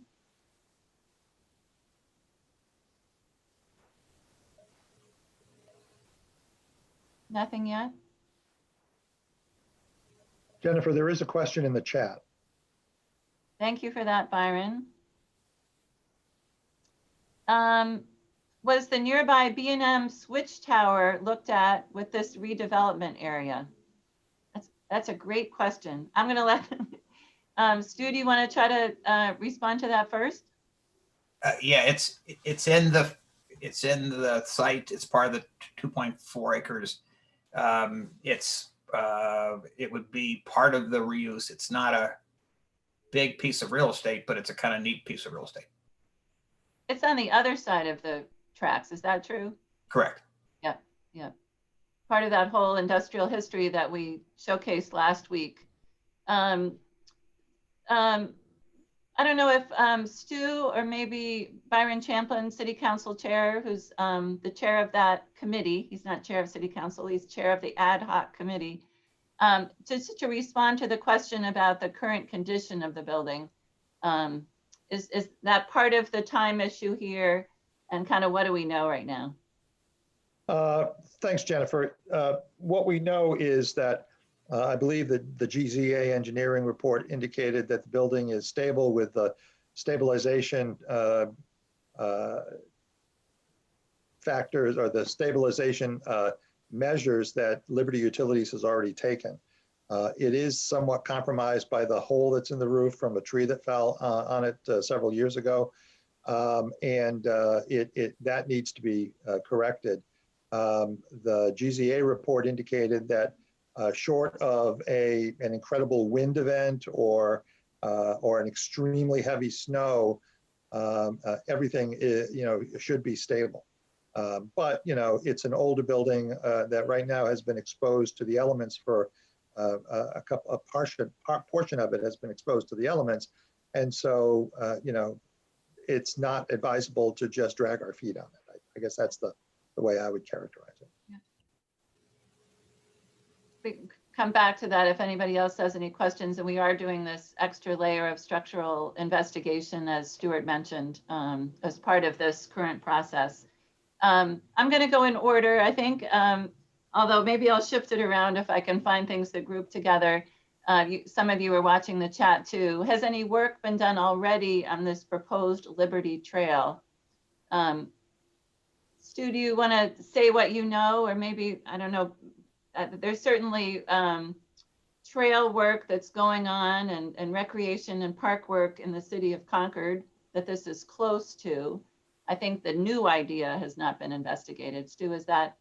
Nothing yet? Jennifer, there is a question in the chat. Thank you for that, Byron. Was the nearby B&M switch tower looked at with this redevelopment area? That's a great question. I'm going to let Stu, do you want to try to respond to that first? Yeah, it's in the site. It's part of the 2.4 acres. It would be part of the reuse. It's not a big piece of real estate, but it's a kind of neat piece of real estate. It's on the other side of the tracks. Is that true? Correct. Yeah, yeah. Part of that whole industrial history that we showcased last week. I don't know if Stu or maybe Byron Champlin, City Council Chair, who's the chair of that committee. He's not chair of City Council, he's chair of the Ad-Hoc committee. Just to respond to the question about the current condition of the building. Is that part of the time issue here, and kind of what do we know right now? Thanks, Jennifer. What we know is that I believe that the GZA engineering report indicated that the building is stable with the stabilization factors or the stabilization measures that Liberty Utilities has already taken. It is somewhat compromised by the hole that's in the roof from a tree that fell on it several years ago. That needs to be corrected. The GZA report indicated that short of an incredible wind event or an extremely heavy snow, everything should be stable. But it's an older building that right now has been exposed to the elements for a portion of it has been exposed to the elements, and so it's not advisable to just drag our feet on it. I guess that's the way I would characterize it. Yeah. We can come back to that if anybody else has any questions, and we are doing this extra layer of structural investigation, as Stuart mentioned, as part of this current process. I'm going to go in order, I think, although maybe I'll shift it around if I can find things that group together. Some of you are watching the chat too. Has any work been done already on this proposed Liberty Trail? Stu, do you want to say what you know, or maybe, I don't know, there's certainly trail work that's going on and recreation and park work in the city of Concord that this is close to. I think the new idea has not been investigated. Stu, is that,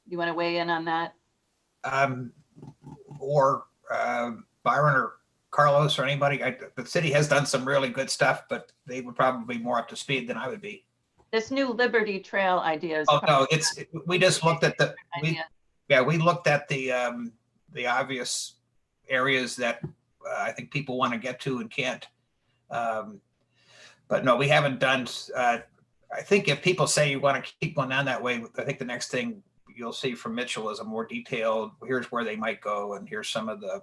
you want to weigh in on that? Or Byron or Carlos or anybody. The city has done some really good stuff, but they would probably be more up to speed than I would be. This new Liberty Trail idea is. Oh no, we just looked at we looked at the obvious areas that I think people want to get to and can't. But no, we haven't done. I think if people say you want to keep going down that way, I think the next thing you'll see from Mitchell is a more detailed, here's where they might go, and here's some of the,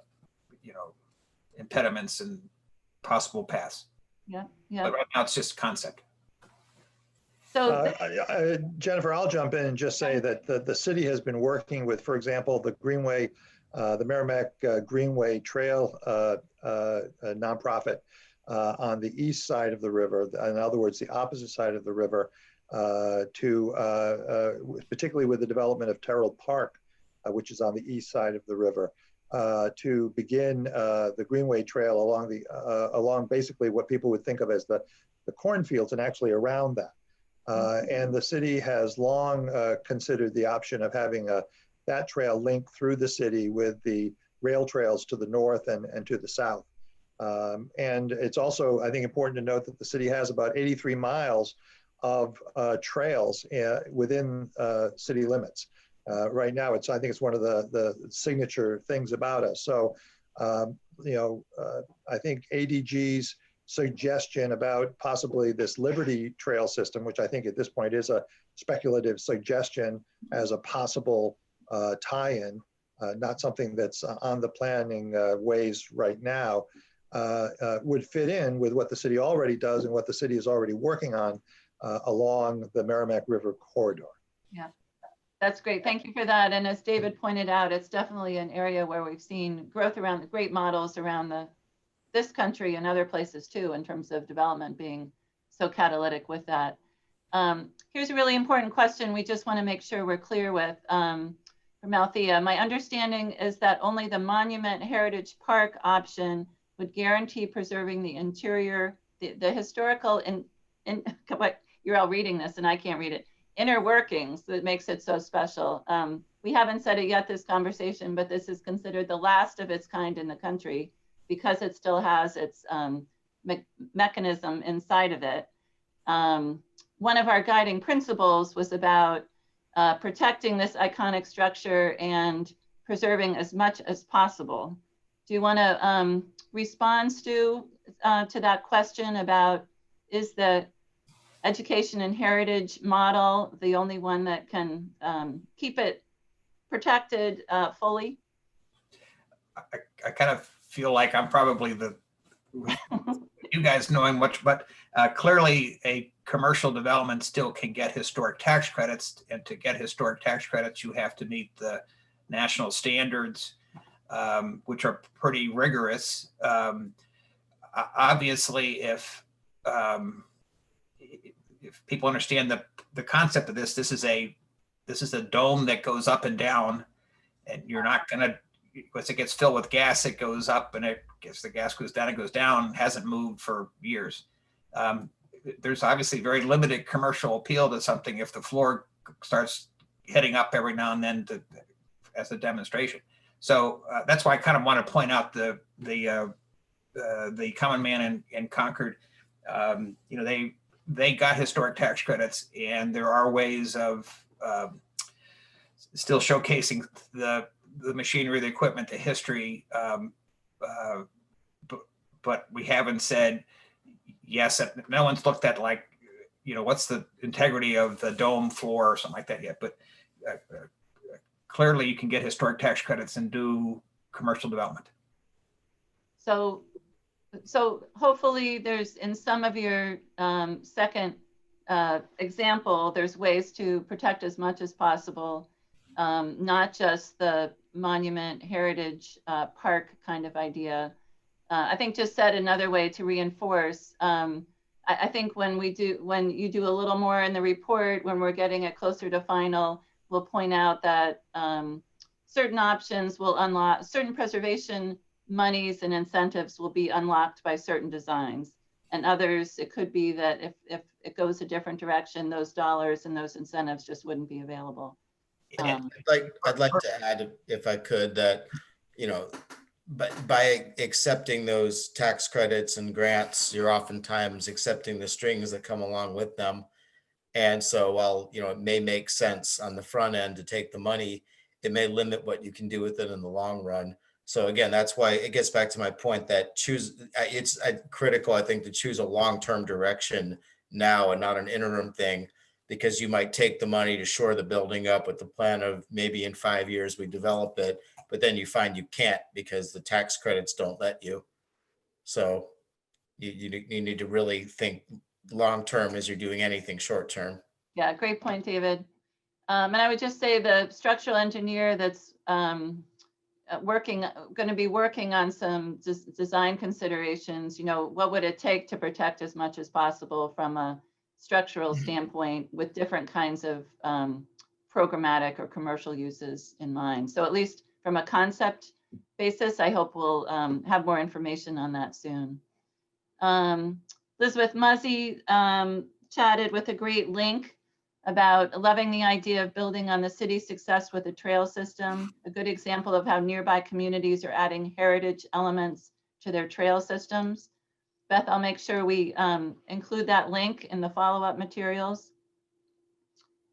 impediments and possible paths. Yeah, yeah. But right now it's just a concept. So Jennifer, I'll jump in and just say that the city has been working with, for example, the Greenway, the Merrimack Greenway Trail nonprofit on the east side of the river, in other words, the opposite side of the river, particularly with the development of Terrell Park, which is on the east side of the river, to begin the Greenway Trail along basically what people would think of as the cornfields and actually around that. And the city has long considered the option of having that trail link through the city with the rail trails to the north and to the south. And it's also, I think, important to note that the city has about 83 miles of trails within city limits. Right now, I think it's one of the signature things about us. So, I think ADG's suggestion about possibly this Liberty Trail system, which I think at this point is a speculative suggestion as a possible tie-in, not something that's on the planning ways right now, would fit in with what the city already does and what the city is already working on along the Merrimack River corridor. yeah, that's great. Thank you for that. And as David pointed out, it's definitely an area where we've seen growth around the great models around this country and other places too, in terms of development being so catalytic with that. Here's a really important question we just want to make sure we're clear with from Althea. My understanding is that only the Monument Heritage Park option would guarantee preserving the interior, the historical, what you're all reading this and I can't read it, inner workings that makes it so special. We haven't said it yet this conversation, but this is considered the last of its kind in the country because it still has its mechanism inside of it. One of our guiding principles was about protecting this iconic structure and preserving as much as possible. Do you want to respond, Stu, to that question about, is the education and heritage model the only one that can keep it protected fully? I kind of feel like I'm probably you guys knowing much, but clearly a commercial development still can get historic tax credits, and to get historic tax credits, you have to meet the national standards, which are pretty rigorous. Obviously, if if people understand the concept of this, this is a dome that goes up and down, and you're not going to, once it gets filled with gas, it goes up, and the gas goes down, it goes down, hasn't moved for years. There's obviously very limited commercial appeal to something if the floor starts heading up every now and then as a demonstration. So that's why I kind of want to point out the common man in Concord. They got historic tax credits, and there are ways of still showcasing the machinery, the equipment, the history. But we haven't said, yes, no one's looked at like, what's the integrity of the dome floor or something like that yet. But clearly you can get historic tax credits and do commercial development. So hopefully there's, in some of your second example, there's ways to protect as much as possible, not just the monument heritage park kind of idea. I think just said another way to reinforce, I think when you do a little more in the report, when we're getting it closer to final, we'll point out that certain options will unlock, certain preservation monies and incentives will be unlocked by certain designs. And others, it could be that if it goes a different direction, those dollars and those incentives just wouldn't be available. I'd like to add, if I could, that, but by accepting those tax credits and grants, you're oftentimes accepting the strings that come along with them. And so while, it may make sense on the front end to take the money, it may limit what you can do with it in the long run. So again, that's why it gets back to my point that it's critical, I think, to choose a long-term direction now and not an interim thing, because you might take the money to shore the building up with the plan of maybe in 5 years we develop it, but then you find you can't because the tax credits don't let you. So you need to really think long-term as you're doing anything short-term. Yeah, great point, David. And I would just say the structural engineer that's going to be working on some design considerations, what would it take to protect as much as possible from a structural standpoint with different kinds of programmatic or commercial uses in mind. So at least from a concept basis, I hope we'll have more information on that soon. Elizabeth Muzzy chatted with a great link about loving the idea of building on the city's success with a trail system, a good example of how nearby communities are adding heritage elements to their trail systems. Beth, I'll make sure we include that link in the follow-up materials.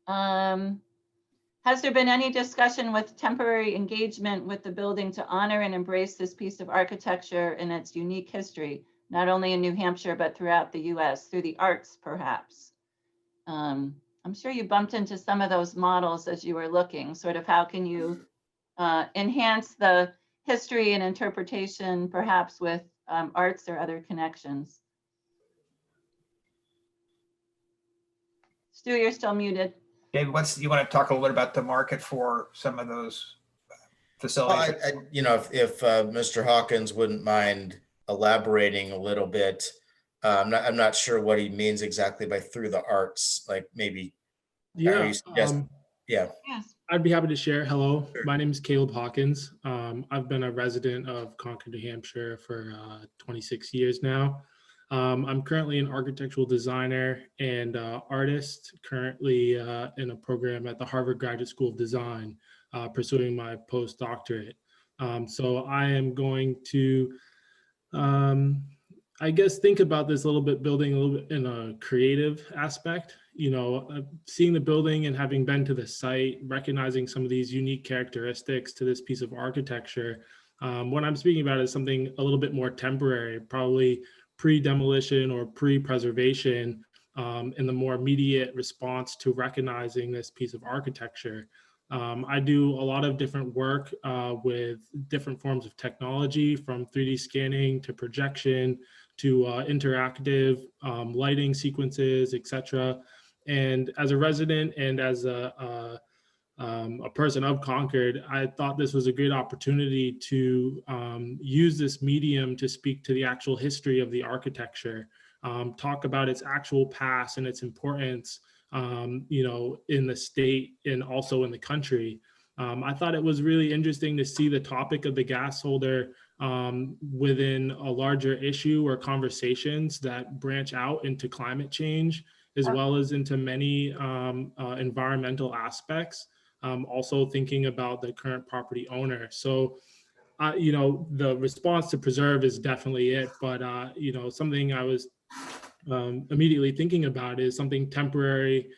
Has there been any discussion with temporary engagement with the building to honor and embrace this piece of architecture and its unique history, not only in New Hampshire, but throughout the US, through the arts, perhaps? I'm sure you bumped into some of those models as you were looking, sort of how can you enhance the history and interpretation, perhaps with arts or other connections. Stu, you're still muted. David, you want to talk a little bit about the market for some of those facilities? Well, if Mr. Hawkins wouldn't mind elaborating a little bit, I'm not sure what he means exactly by through the arts, like maybe. Yeah. Yeah. Yes. I'd be happy to share. Hello, my name is Caleb Hawkins. I've been a resident of Concord, New Hampshire for 26 years now. I'm currently an architectural designer and artist, currently in a program at the Harvard Graduate School of Design, pursuing my postdoctorate. So I am going to, I guess, think about this a little bit, building a little bit in a creative aspect. Seeing the building and having been to the site, recognizing some of these unique characteristics to this piece of architecture. What I'm speaking about is something a little bit more temporary, probably pre-demolition or pre-preservation, in the more immediate response to recognizing this piece of architecture. I do a lot of different work with different forms of technology, from 3D scanning to projection to interactive lighting sequences, etc. And as a resident and as a person of Concord, I thought this was a great opportunity to use this medium to speak to the actual history of the architecture, talk about its actual past and its importance, in the state and also in the country. I thought it was really interesting to see the topic of the Gasholder within a larger issue or conversations that branch out into climate change, as well as into many environmental aspects. Also thinking about the current property owner. So, the response to preserve is definitely it, but, something I was immediately thinking about is something temporary,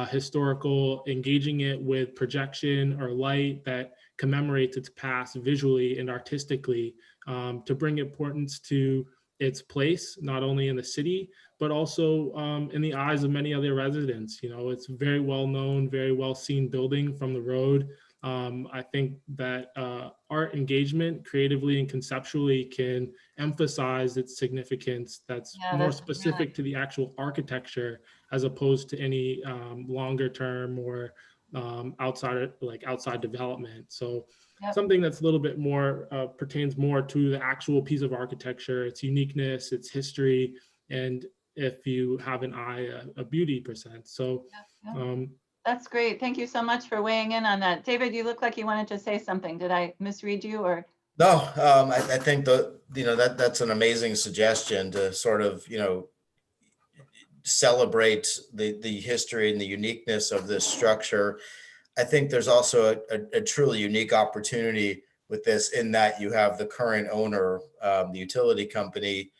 historical, engaging it with projection or light that commemorates its past visually and artistically, to bring importance to its place, not only in the city, but also in the eyes of many other residents. It's very well known, very well seen building from the road. I think that art engagement creatively and conceptually can emphasize its significance that's more specific to the actual architecture, as opposed to any longer term or outside development. So something that's a little bit more pertains more to the actual piece of architecture, its uniqueness, its history, and if you have an eye, a beauty percent. So that's great. Thank you so much for weighing in on that. David, you look like you wanted to say something. Did I misread you or? No, I think that's an amazing suggestion to sort of, celebrate the history and the uniqueness of this structure. I think there's also a truly unique opportunity with this, in that you have the current owner, the utility company,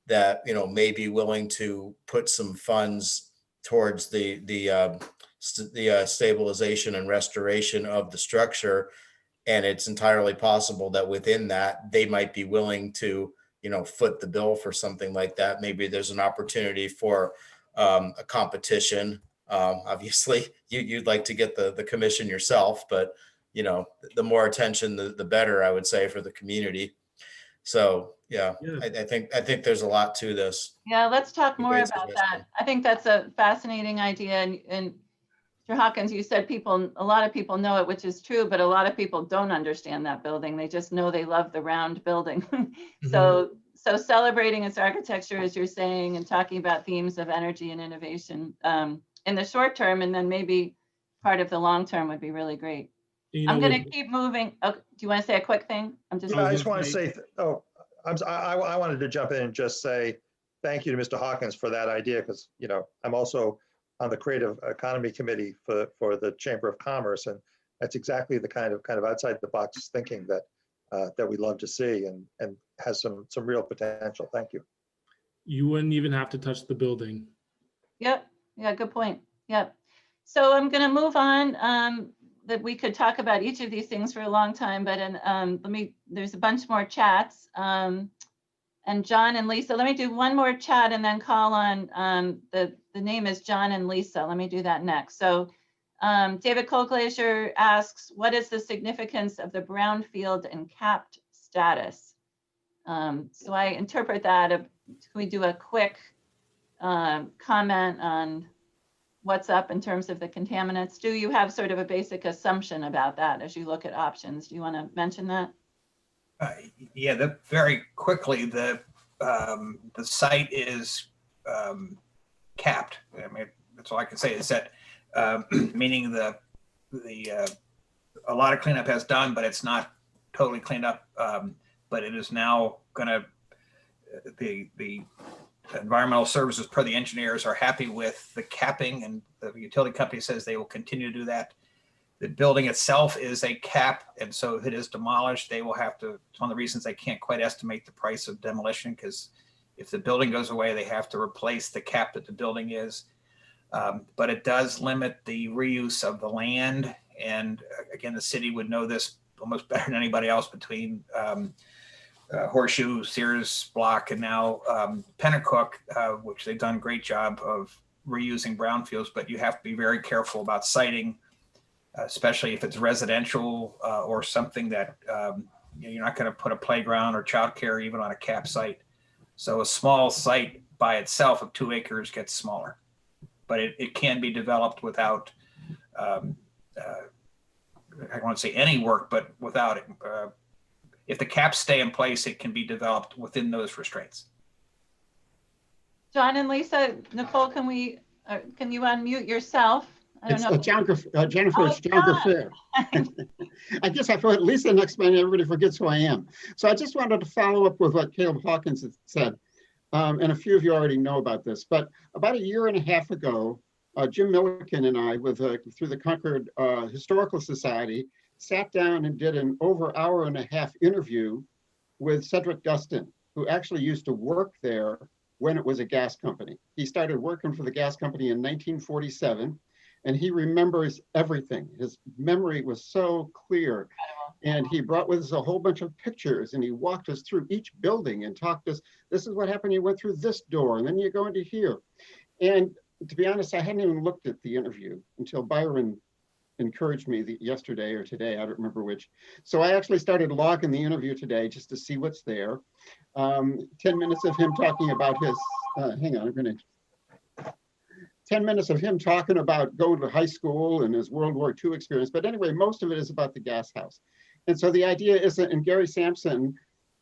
that may be willing to put some funds towards the stabilization and restoration of the structure. And it's entirely possible that within that, they might be willing to, foot the bill for something like that. Maybe there's an opportunity for a competition. Obviously, you'd like to get the commission yourself, but the more attention, the better, I would say, for the community. So I think there's a lot to this. Yeah, let's talk more about that. I think that's a fascinating idea. And Mr. Hawkins, you said a lot of people know it, which is true, but a lot of people don't understand that building. They just know they love the round building. So celebrating its architecture, as you're saying, and talking about themes of energy and innovation in the short term, and then maybe part of the long term would be really great. I'm going to keep moving. Oh, do you want to say a quick thing? I just want to say, I wanted to jump in and just say thank you to Mr. Hawkins for that idea, because I'm also on the Creative Economy Committee for the Chamber of Commerce, and that's exactly the kind of outside the box thinking that we love to see, and has some real potential. Thank you. You wouldn't even have to touch the building. Yep. Yeah. Good point. Yep. So I'm going to move on. That we could talk about each of these things for a long time, but there's a bunch more chats. And John and Lisa, let me do one more chat and then call on, the name is John and Lisa. Let me do that next. So David Colglazier asks, what is the significance of the brownfield and capped status? So I interpret that, can we do a quick comment on what's up in terms of the contaminants? Do you have sort of a basic assumption about that as you look at options? Do you want to mention that? Very quickly, the site is capped. I mean, that's all I can say is that, meaning a lot of cleanup has done, but it's not totally cleaned up. But it is now going to, the environmental services per the engineers are happy with the capping, and the utility company says they will continue to do that. The building itself is a cap, and so if it is demolished, they will have to, it's one of the reasons they can't quite estimate the price of demolition, because if the building goes away, they have to replace the cap that the building is. But it does limit the reuse of the land. And again, the city would know this almost better than anybody else, between Horseshoe, Sears Block, and now Pennacook, which they've done a great job of reusing brownfields, but you have to be very careful about siting, especially if it's residential or something that you're not going to put a playground or childcare even on a cap site. So a small site by itself of 2 acres gets smaller, but it can be developed without, I don't want to say any work, but without it. If the caps stay in place, it can be developed within those restraints. John and Lisa, Nicole, can you unmute yourself? I don't It's know. Jennifer, it's John Graffair. I guess I forgot, Lisa next to me, everybody forgets who I am. So I just wanted to follow up with what Caleb Hawkins had said. And a few of you already know about this, but about a year and a half ago, Jim Milliken and I, through the Concord Historical Society, sat down and did an over hour and a half interview with Cedric Dustin, who actually used to work there when it was a gas company. He started working for the gas company in 1947, and he remembers everything. His memory was so clear. And he brought with us a whole bunch of pictures, and he walked us through each building and talked us, this is what happened, you went through this door, and then you go into here. And to be honest, I hadn't even looked at the interview until Byron encouraged me yesterday or today, I don't remember which. So I actually started logging the interview today just to see what's there. 10 minutes of him talking about his, hang on, 10 minutes of him talking about going to high school and his World War II experience. But anyway, most of it is about the gas house. And so the idea is that, and Gary Sampson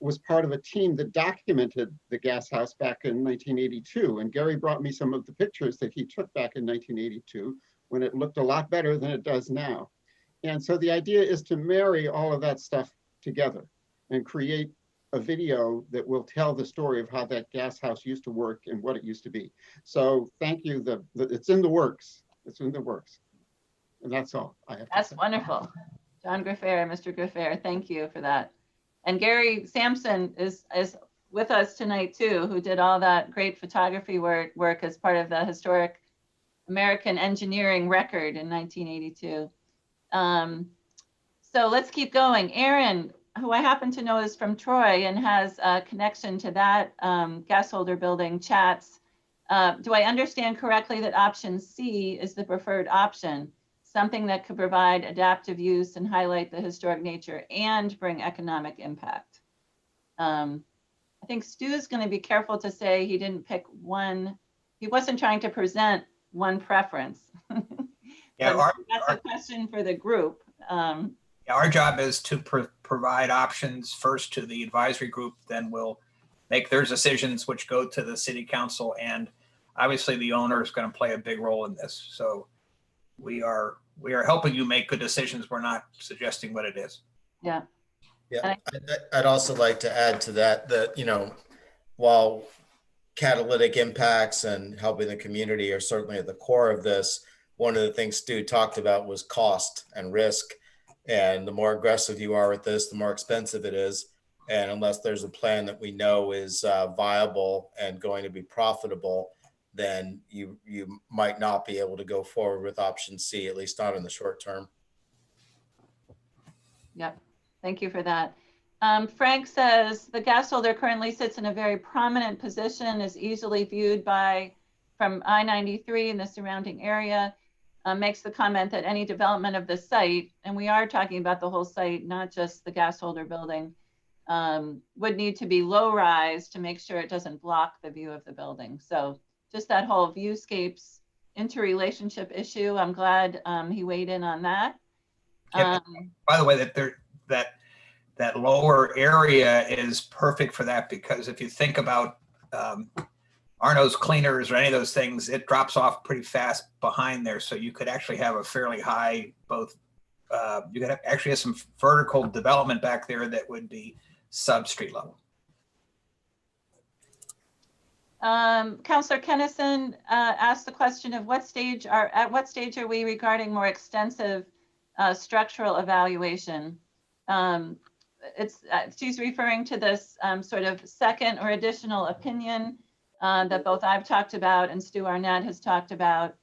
was part of a team that documented the gas house back in 1982. And Gary brought me some of the pictures that he took back in 1982 when it looked a lot better than it does now. And so the idea is to marry all of that stuff together and create a video that will tell the story of how that gas house used to work and what it used to be. So thank you. It's in the works. It's in the works. And that's all I have. That's wonderful. John Graffair, Mr. Graffair, thank you for that. And Gary Sampson is with us tonight too, who did all that great photography work as part of the historic American engineering record in 1982. So let's keep going. Aaron, who I happen to know is from Troy and has a connection to that Gasholder building, chats. Do I understand correctly that option C is the preferred option? Something that could provide adaptive use and highlight the historic nature and bring economic impact. I think Stu's going to be careful to say he didn't pick one. He wasn't trying to present one preference. Yeah, that's a question for the group. Our job is to provide options first to the advisory group, then we'll make their decisions, which go to the city council. And obviously the owner is going to play a big role in this. So we are helping you make good decisions. We're not suggesting what it is. Yeah. Yeah, I'd also like to add to that, while catalytic impacts and helping the community are certainly at the core of this, one of the things Stu talked about was cost and risk. And the more aggressive you are with this, the more expensive it is. And unless there's a plan that we know is viable and going to be profitable, then you might not be able to go forward with option C, at least not in the short term. Yep, thank you for that. Frank says the Gasholder currently sits in a very prominent position, is easily viewed from I-93 and the surrounding area. Makes the comment that any development of the site, and we are talking about the whole site, not just the Gasholder building, would need to be low rise to make sure it doesn't block the view of the building. So just that whole viewscapes interrelationship issue, I'm glad he weighed in on that. By the way, that lower area is perfect for that, because if you think about Arno's cleaners or any of those things, it drops off pretty fast behind there. So you could actually have a fairly high, you could actually have some vertical development back there that would be sub street level. Councillor Kennison asked the question of at what stage are we regarding more extensive structural evaluation? She's referring to this sort of second or additional opinion that both I've talked about and Stuart Arnett has talked about.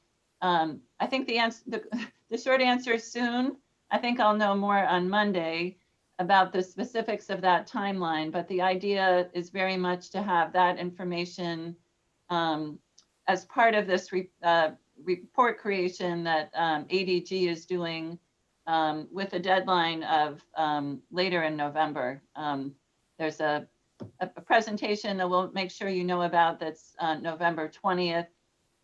I think the short answer is soon. I think I'll know more on Monday about the specifics of that timeline, but the idea is very much to have that information as part of this report creation that ADG is doing with a deadline of later in November. There's a presentation that we'll make sure you know about that's November 20th.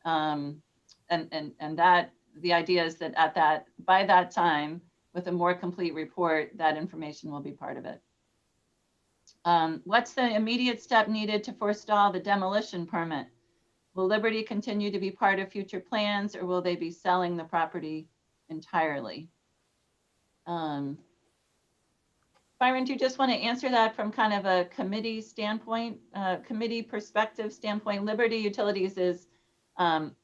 And that the idea is that by that time, with a more complete report, that information will be part of it. What's the immediate step needed to forestall the demolition permit? Will Liberty continue to be part of future plans, or will they be selling the property entirely? Byron, do you just want to answer that from kind of a committee standpoint, committee perspective standpoint? Liberty Utilities is on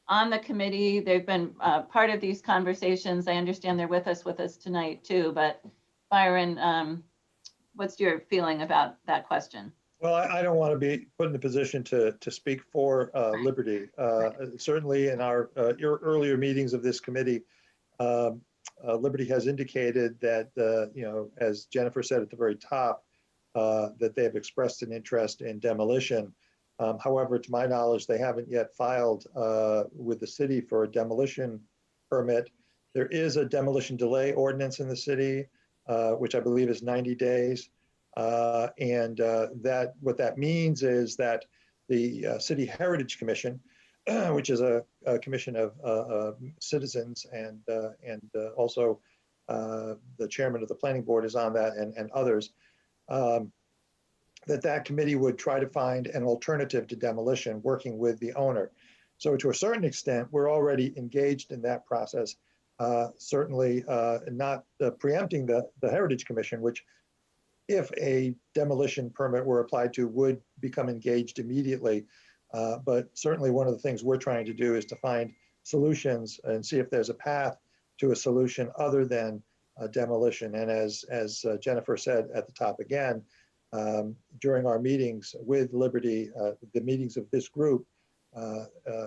the committee. They've been part of these conversations. I understand they're with us tonight too, but Byron, what's your feeling about that question? Well, I don't want to be put in a position to speak for Liberty. Certainly in our earlier meetings of this committee, Liberty has indicated that, as Jennifer said at the very top, that they have expressed an interest in demolition. However, to my knowledge, they haven't yet filed with the city for a demolition permit. There is a demolition delay ordinance in the city, which I believe is 90 days. That what that means is that the City Heritage Commission, which is a commission of citizens, and also the chairman of the planning board is on that, and others, that committee would try to find an alternative to demolition, working with the owner. So to a certain extent, we're already engaged in that process, certainly not preempting the Heritage Commission, which, if a demolition permit were applied to, would become engaged immediately. But certainly one of the things we're trying to do is to find solutions and see if there's a path to a solution other than demolition. And as Jennifer said at the top again, during our meetings with Liberty, the meetings of this group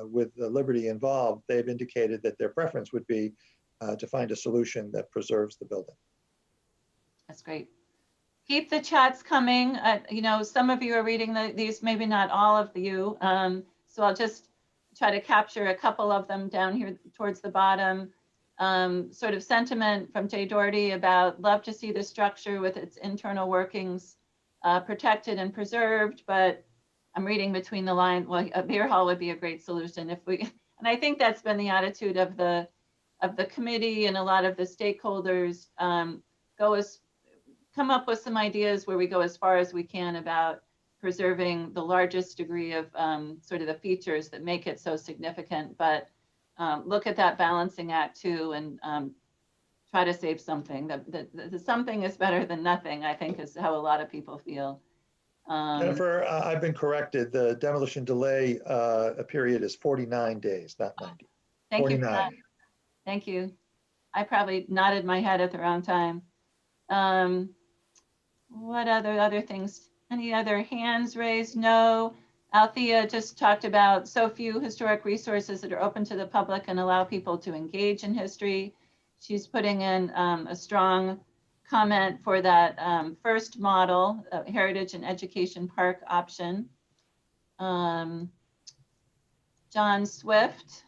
with Liberty involved, they've indicated that their preference would be to find a solution that preserves the building. That's great. Keep the chats coming. Some of you are reading these, maybe not all of you. So I'll just try to capture a couple of them down here towards the bottom. Sort of sentiment from Jay Doherty about love to see the structure with its internal workings protected and preserved, but I'm reading between the lines. Well, a beer hall would be a great solution if we, and I think that's been the attitude of the committee and a lot of the stakeholders. Come up with some ideas where we go as far as we can about preserving the largest degree of sort of the features that make it so significant, but look at that balancing act too, and try to save something. The something is better than nothing, I think, is how a lot of people feel. Jennifer, I've been corrected. The demolition delay period is 49 days, not 90. Thank 49. you for that. Thank you. I probably nodded my head at the wrong time. What other things? Any other hands raised? No. Althea just talked about so few historic resources that are open to the public and allow people to engage in history. She's putting in a strong comment for that first model, Heritage and Education Park option. John Swift.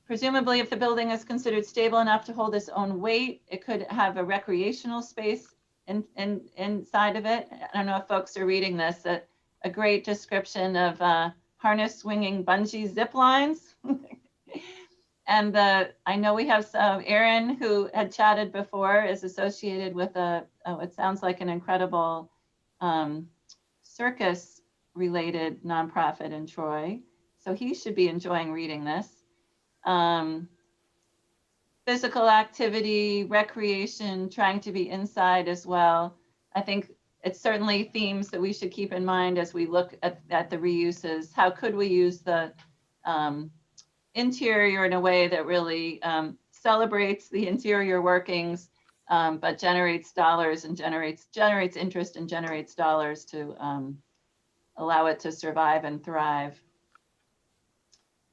Presumably, if the building is considered stable enough to hold its own weight, it could have a recreational space inside of it. I don't know if folks are reading this, a great description of harness swinging bungee zip lines. And I know we have Aaron, who had chatted before, is associated with what sounds like an incredible circus related nonprofit in Troy. So he should be enjoying reading this. Physical activity, recreation, trying to be inside as well. I think it's certainly themes that we should keep in mind as we look at the reuses. How could we use the interior in a way that really celebrates the interior workings, but generates dollars and generates interest and generates dollars to allow it to survive and thrive.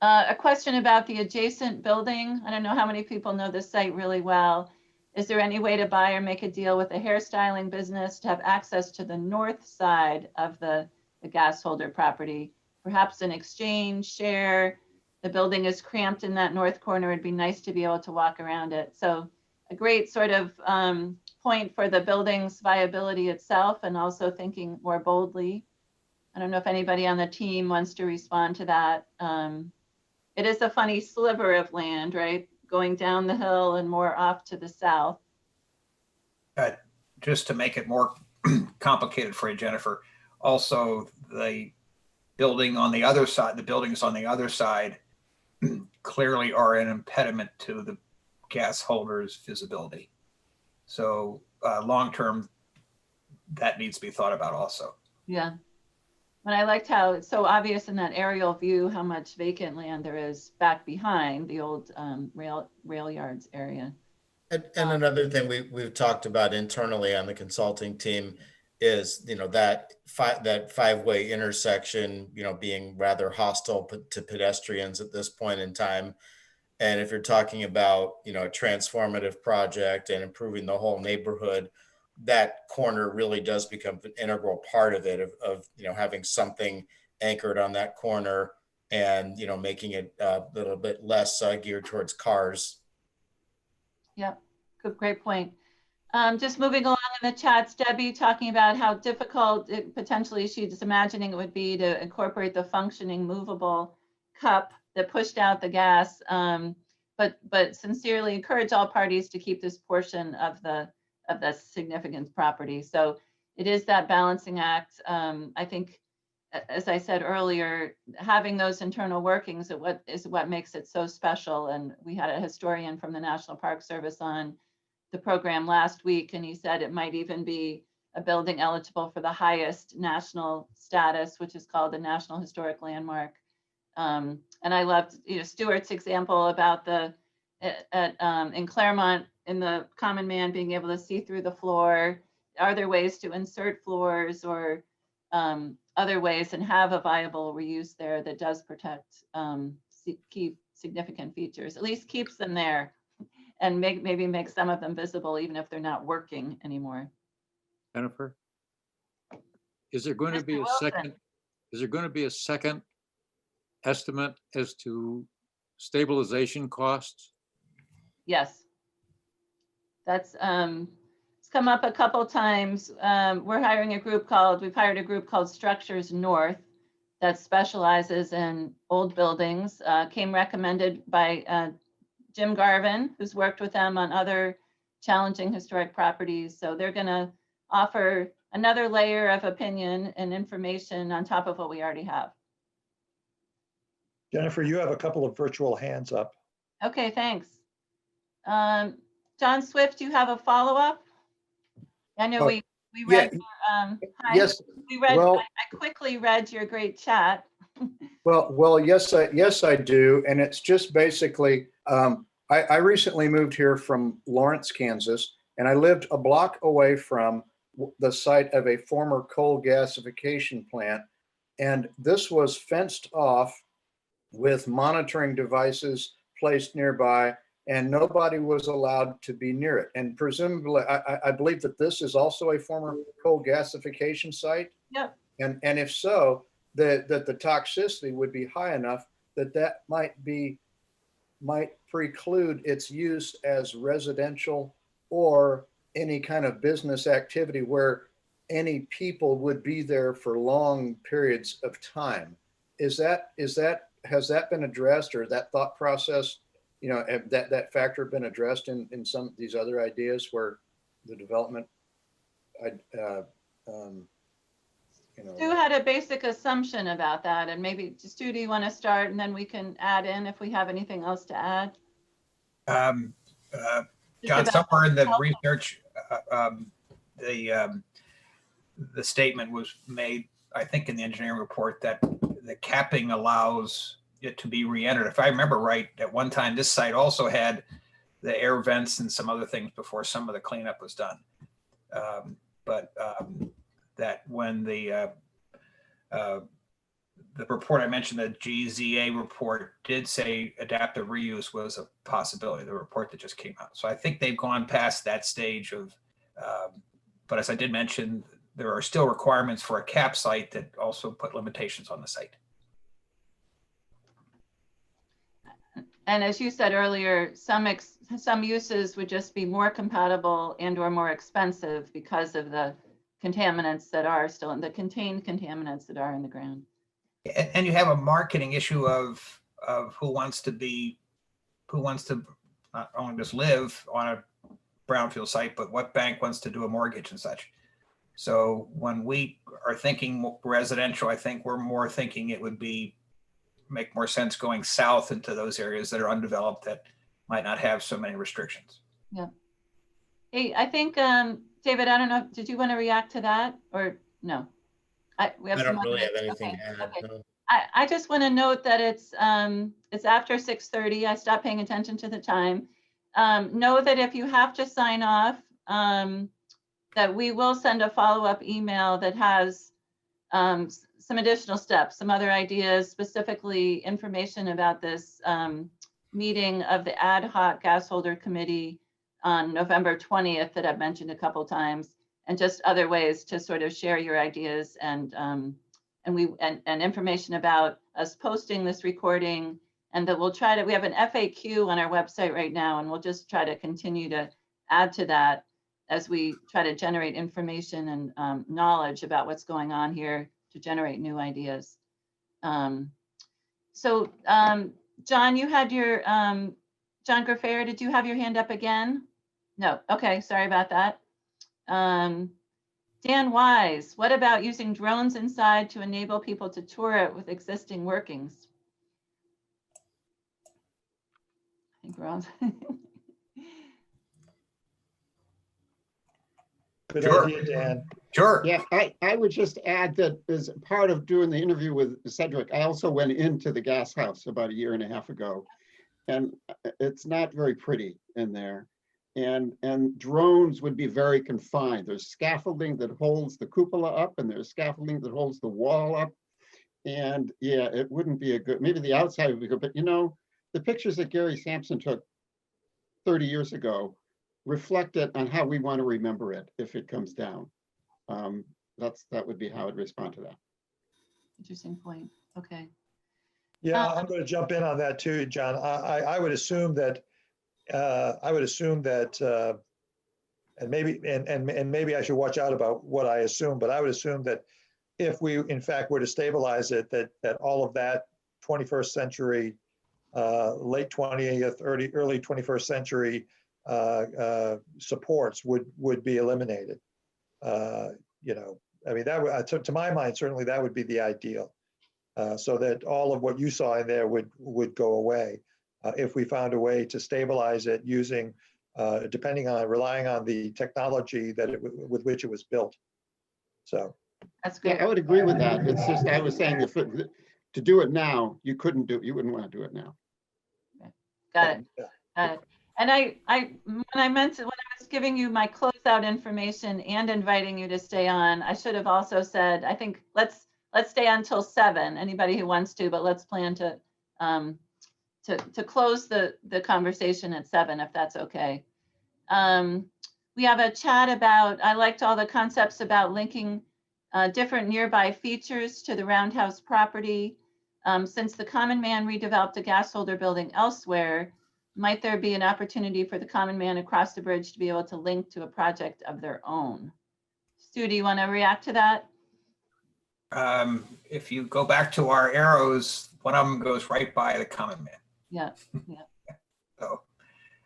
A question about the adjacent building. I don't know how many people know this site really well. Is there any way to buy or make a deal with a hairstyling business to have access to the north side of the Gasholder property? Perhaps an exchange, share. The building is cramped in that north corner. It'd be nice to be able to walk around it. So a great sort of point for the building's viability itself, and also thinking more boldly. I don't know if anybody on the team wants to respond to that. It is a funny sliver of land, right? Going down the hill and more off to the south. Just to make it more complicated for you, Jennifer, also the building on the other side, the buildings on the other side clearly are an impediment to the Gasholder's visibility. So long-term, that needs to be thought about also. Yeah. And I liked how it's so obvious in that aerial view how much vacant land there is back behind the old rail yards area. And another thing we've talked about internally on the consulting team is, you know, that five-way intersection, you know, being rather hostile to pedestrians at this point in time. And if you're talking about, you know, a transformative project and improving the whole neighborhood, that corner really does become an integral part of it, of you know, having something anchored on that corner and, you know, making it a little bit less geared towards cars. Yep, good, great point. Just moving along in the chats, Debbie talking about how difficult potentially she's imagining it would be to incorporate the functioning movable cup that pushed out the gas, but sincerely encourage all parties to keep this portion of the significant property. So it is that balancing act. I think, as I said earlier, having those internal workings is what makes it so special. And we had a historian from the National Park Service on the program last week, and he said it might even be a building eligible for the highest national status, which is called the National Historic Landmark. And I loved, you know, Stuart's example about in Claremont, in the common man being able to see through the floor. Are there ways to insert floors or other ways and have a viable reuse there that does protect key significant features, at least keeps them there, and maybe make some of them visible even if they're not working anymore. Jennifer, is there going to be a second? Is there going to be a second estimate as to stabilization costs? Yes, that's it's come up a couple times. We've hired a group called Structures North that specializes in old buildings. Came recommended by Jim Garvin, who's worked with them on other challenging historic properties. So they're going to offer another layer of opinion and information on top of what we already have. Jennifer, you have a couple of virtual hands up. Okay, thanks. John Swift, do you have a follow-up? I know we read your, hi. Yes. We read. Well, I quickly read your great chat. well, yes, I do, and it's just basically. I recently moved here from Lawrence, Kansas, and I lived a block away from the site of a former coal gasification plant, and this was fenced off with monitoring devices placed nearby, and nobody was allowed to be near it. And presumably, I believe that this is also a former coal gasification site. Yep. And if so, that the toxicity would be high enough that might preclude its use as residential or any kind of business activity where any people would be there for long periods of time. Has that been addressed, or that thought process, you know, that factor been addressed in some of these other ideas where the development, you know. Stu had a basic assumption about that, and maybe Stu, do you want to start, and then we can add in if we have anything else to add? John, somewhere in the research, the statement was made, I think, in the engineering report that the capping allows it to be re-entered. If I remember right, at one time, this site also had the air vents and some other things before some of the cleanup was done. That when the report I mentioned, the GZA report, did say adaptive reuse was a possibility, the report that just came out. So I think they've gone past that stage of, but as I did mention, there are still requirements for a cap site that also put limitations on the site. And as you said earlier, some uses would just be more compatible and or more expensive because of the contaminants that are still in the contained contaminants that are in the ground. And you have a marketing issue of who wants to not only just live on a brownfield site, but what bank wants to do a mortgage and such. So when we are thinking residential, I think we're more thinking it would make more sense going south into those areas that are undeveloped that might not have so many restrictions. Yeah. Hey, I think, David, I don't know, did you want to react to that or no? We have I some don't really other- have anything okay, to add. okay. No. I just want to note that it's after 6:30. I stopped paying attention to the time. Know that if you have to sign off, that we will send a follow-up email that has some additional steps, some other ideas, specifically information about this meeting of the Ad-Hoc Gasholder Committee on November 20th that I've mentioned a couple times, and just other ways to sort of share your ideas and information about us posting this recording, and that we'll try to, we have an FAQ on our website right now, and we'll just try to continue to add to that as we try to generate information and knowledge about what's going on here to generate new ideas. John, you had your, John Graffair, did you have your hand up again? No, okay, sorry about that. Dan Wise, what about using drones inside to enable people to tour it with existing workings? I think we're on. Good Sure. idea, Dan. Sure. Yeah, I would just add that as part of doing the interview with Cedric, I also went into the gas house about 1.5 years ago. And it's not very pretty in there. And drones would be very confined. There's scaffolding that holds the cupola up, and there's scaffolding that holds the wall up. And yeah, it wouldn't be a good, maybe the outside would be good, but you know, the pictures that Gary Sampson took 30 years ago reflected on how we want to remember it if it comes down. That would be how I'd respond to that. Interesting point. Okay. Yeah, I'm going to jump in on that too, John. I would assume that and maybe I should watch out about what I assume, but I would assume that if we in fact were to stabilize it, that all of that 21st century, late 20th, early 21st century supports would be eliminated. You know, I mean, that would, to my mind, certainly that would be the ideal. So that all of what you saw in there would go away if we found a way to stabilize it using, relying on the technology that with which it was built. So That's great. Yeah, I would agree with that. It's just, I was saying if to do it now, you wouldn't want to do it now. Got it. Got it. And when I was giving you my closeout information and inviting you to stay on, I should have also said, I think let's stay until 7, anybody who wants to, but let's plan to close the conversation at 7, if that's okay. We have a chat about, I liked all the concepts about linking different nearby features to the Roundhouse property. Since the Common Man redeveloped a Gasholder building elsewhere, might there be an opportunity for the Common Man across the bridge to be able to link to a project of their own? Stu, do you want to react to that? If you go back to our arrows, one of them goes right by the Common Man. Yeah, yeah. So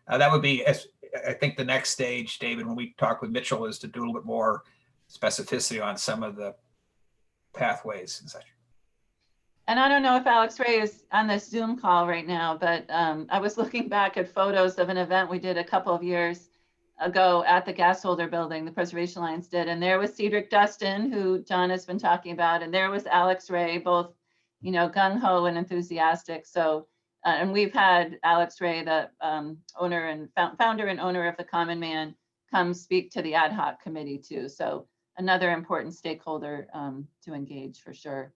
that would be, I think the next stage, David, when we talk with Mitchell, is to do a little bit more specificity on some of the pathways and such. And I don't know if Alex Ray is on this Zoom call right now, but I was looking back at photos of an event we did a couple of years ago at the Gasholder building, the Preservation Alliance did, and there was Cedric Dustin, who John has been talking about, and there was Alex Ray, both, you know, gung-ho and enthusiastic. So, and we've had Alex Ray, the owner and founder and owner of the Common Man, come speak to the Ad-Hoc committee too. So another important stakeholder to engage for sure.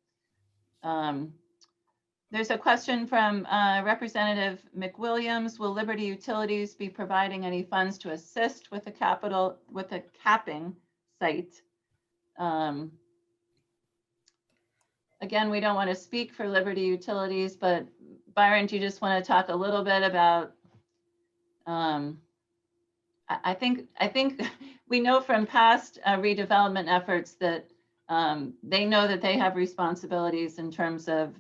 There's a question from Representative McWilliams. Will Liberty Utilities be providing any funds to assist with the capping site? Again, we don't want to speak for Liberty Utilities, but Byron, do you just want to talk a little bit about, I think we know from past redevelopment efforts that they know that they have responsibilities in terms of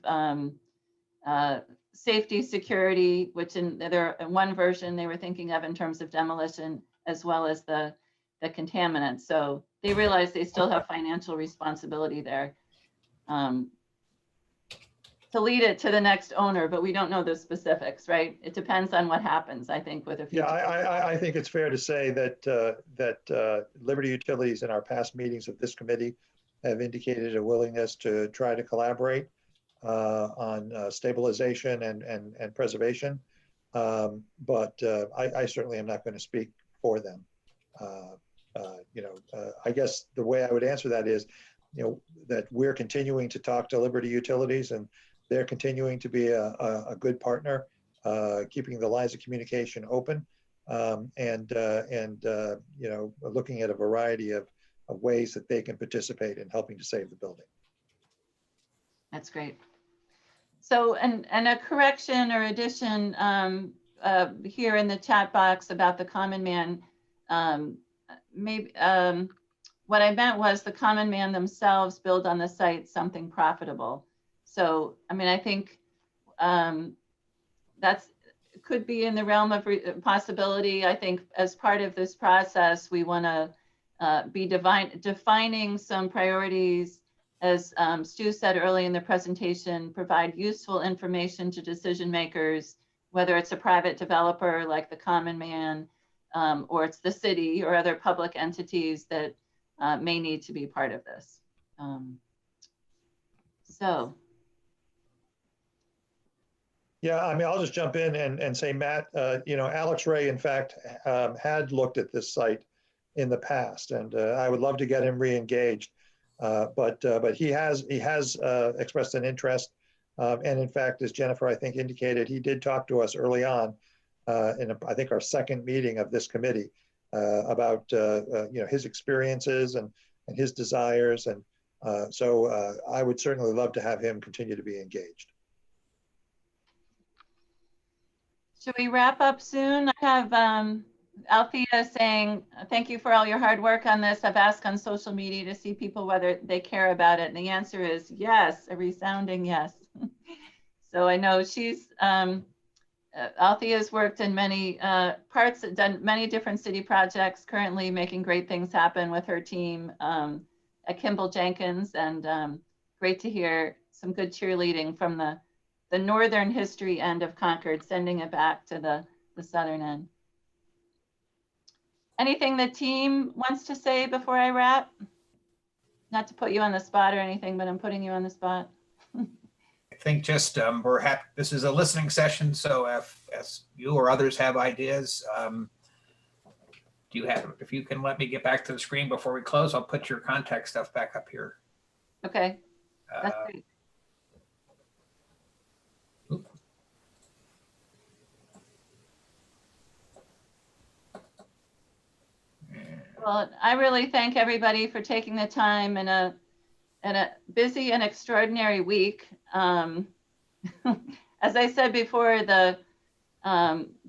safety, security, which in one version they were thinking of in terms of demolition, as well as the contaminants. So they realize they still have financial responsibility there. To lead it to the next owner, but we don't know the specifics, right? It depends on what happens, I think, with a few. Yeah, I think it's fair to say that Liberty Utilities in our past meetings of this committee have indicated a willingness to try to collaborate on stabilization and preservation. But I certainly am not going to speak for them. I guess the way I would answer that is, that we're continuing to talk to Liberty Utilities, and they're continuing to be a good partner, keeping the lines of communication open, and looking at a variety of ways that they can participate in helping to save the building. That's great. So, and a correction or addition here in the chat box about the common man. Maybe what I meant was the common man themselves build on the site something profitable. So, I mean, I think that's could be in the realm of possibility. I think as part of this process, we want to be defining some priorities, as Stu said early in the presentation, provide useful information to decision makers, whether it's a private developer like the common man, or it's the city or other public entities that may need to be part of this. Yeah, I mean, I'll just jump in and say, Matt, Alex Ray, in fact, had looked at this site in the past, and I would love to get him re-engaged. But he has expressed an interest, and in fact, as Jennifer, I think, indicated, he did talk to us early on in I think our second meeting of this committee about his experiences and his desires, and so I would certainly love to have him continue to be engaged. Should we wrap up soon? I have Althea saying, thank you for all your hard work on this. I've asked on social media to see people whether they care about it. And the answer is yes, a resounding yes. So I know she's, Althea's worked in many parts, done many different city projects, currently making great things happen with her team at Kimball Jenkins. And great to hear some good cheerleading from the northern history end of Concord, sending it back to the southern end. Anything the team wants to say before I wrap? Not to put you on the spot or anything, but I'm putting you on the spot. I think just we're happy. This is a listening session, so if you or others have ideas, if you can let me get back to the screen before we close, I'll put your contact stuff back up here. Okay, that's great. Well, I really thank everybody for taking the time in a busy and extraordinary week. As I said before, the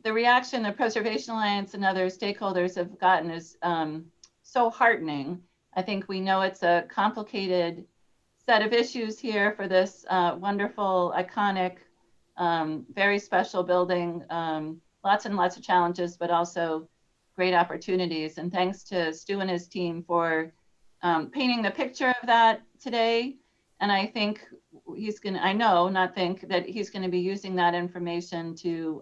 reaction the Preservation Alliance and other stakeholders have gotten is so heartening. I think we know it's a complicated set of issues here for this wonderful, iconic, very special building. Lots and lots of challenges, but also great opportunities. And thanks to Stu and his team for painting the picture of that today. And I think that he's going to be using that information to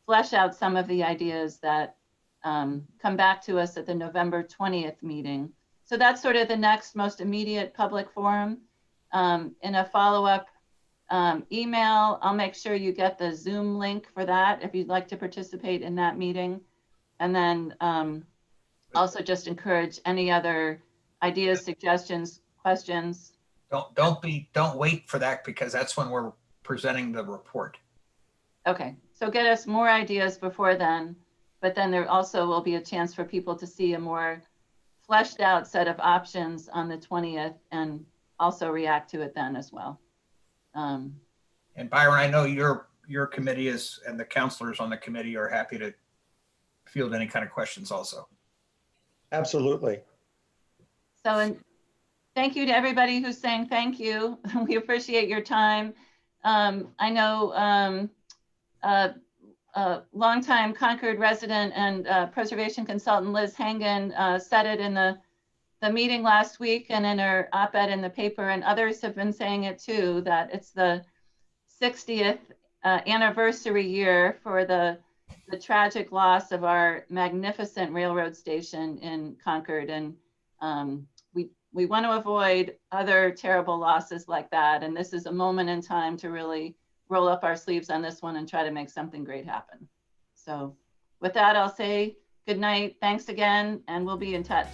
flesh out some of the ideas that come back to us at the November 20th meeting. So that's sort of the next most immediate public forum. In a follow-up email, I'll make sure you get the Zoom link for that if you'd like to participate in that meeting. And then also just encourage any other ideas, suggestions, questions. Don't wait for that, because that's when we're presenting the report. Okay, so get us more ideas before then, but then there also will be a chance for people to see a more fleshed out set of options on the 20th and also react to it then as well. And Byron, I know your committee is, and the counselors on the committee are happy to field any kind of questions also. Absolutely. So, and thank you to everybody who's saying thank you. We appreciate your time. I know longtime Concord resident and preservation consultant Liz Hangen said it in the the meeting last week and in our op-ed in the paper, and others have been saying it too, that it's the 60th anniversary year for the tragic loss of our magnificent railroad station in Concord. And we want to avoid other terrible losses like that. And this is a moment in time to really roll up our sleeves on this one and try to make something great happen. So with that, I'll say good night. Thanks again, and we'll be in touch.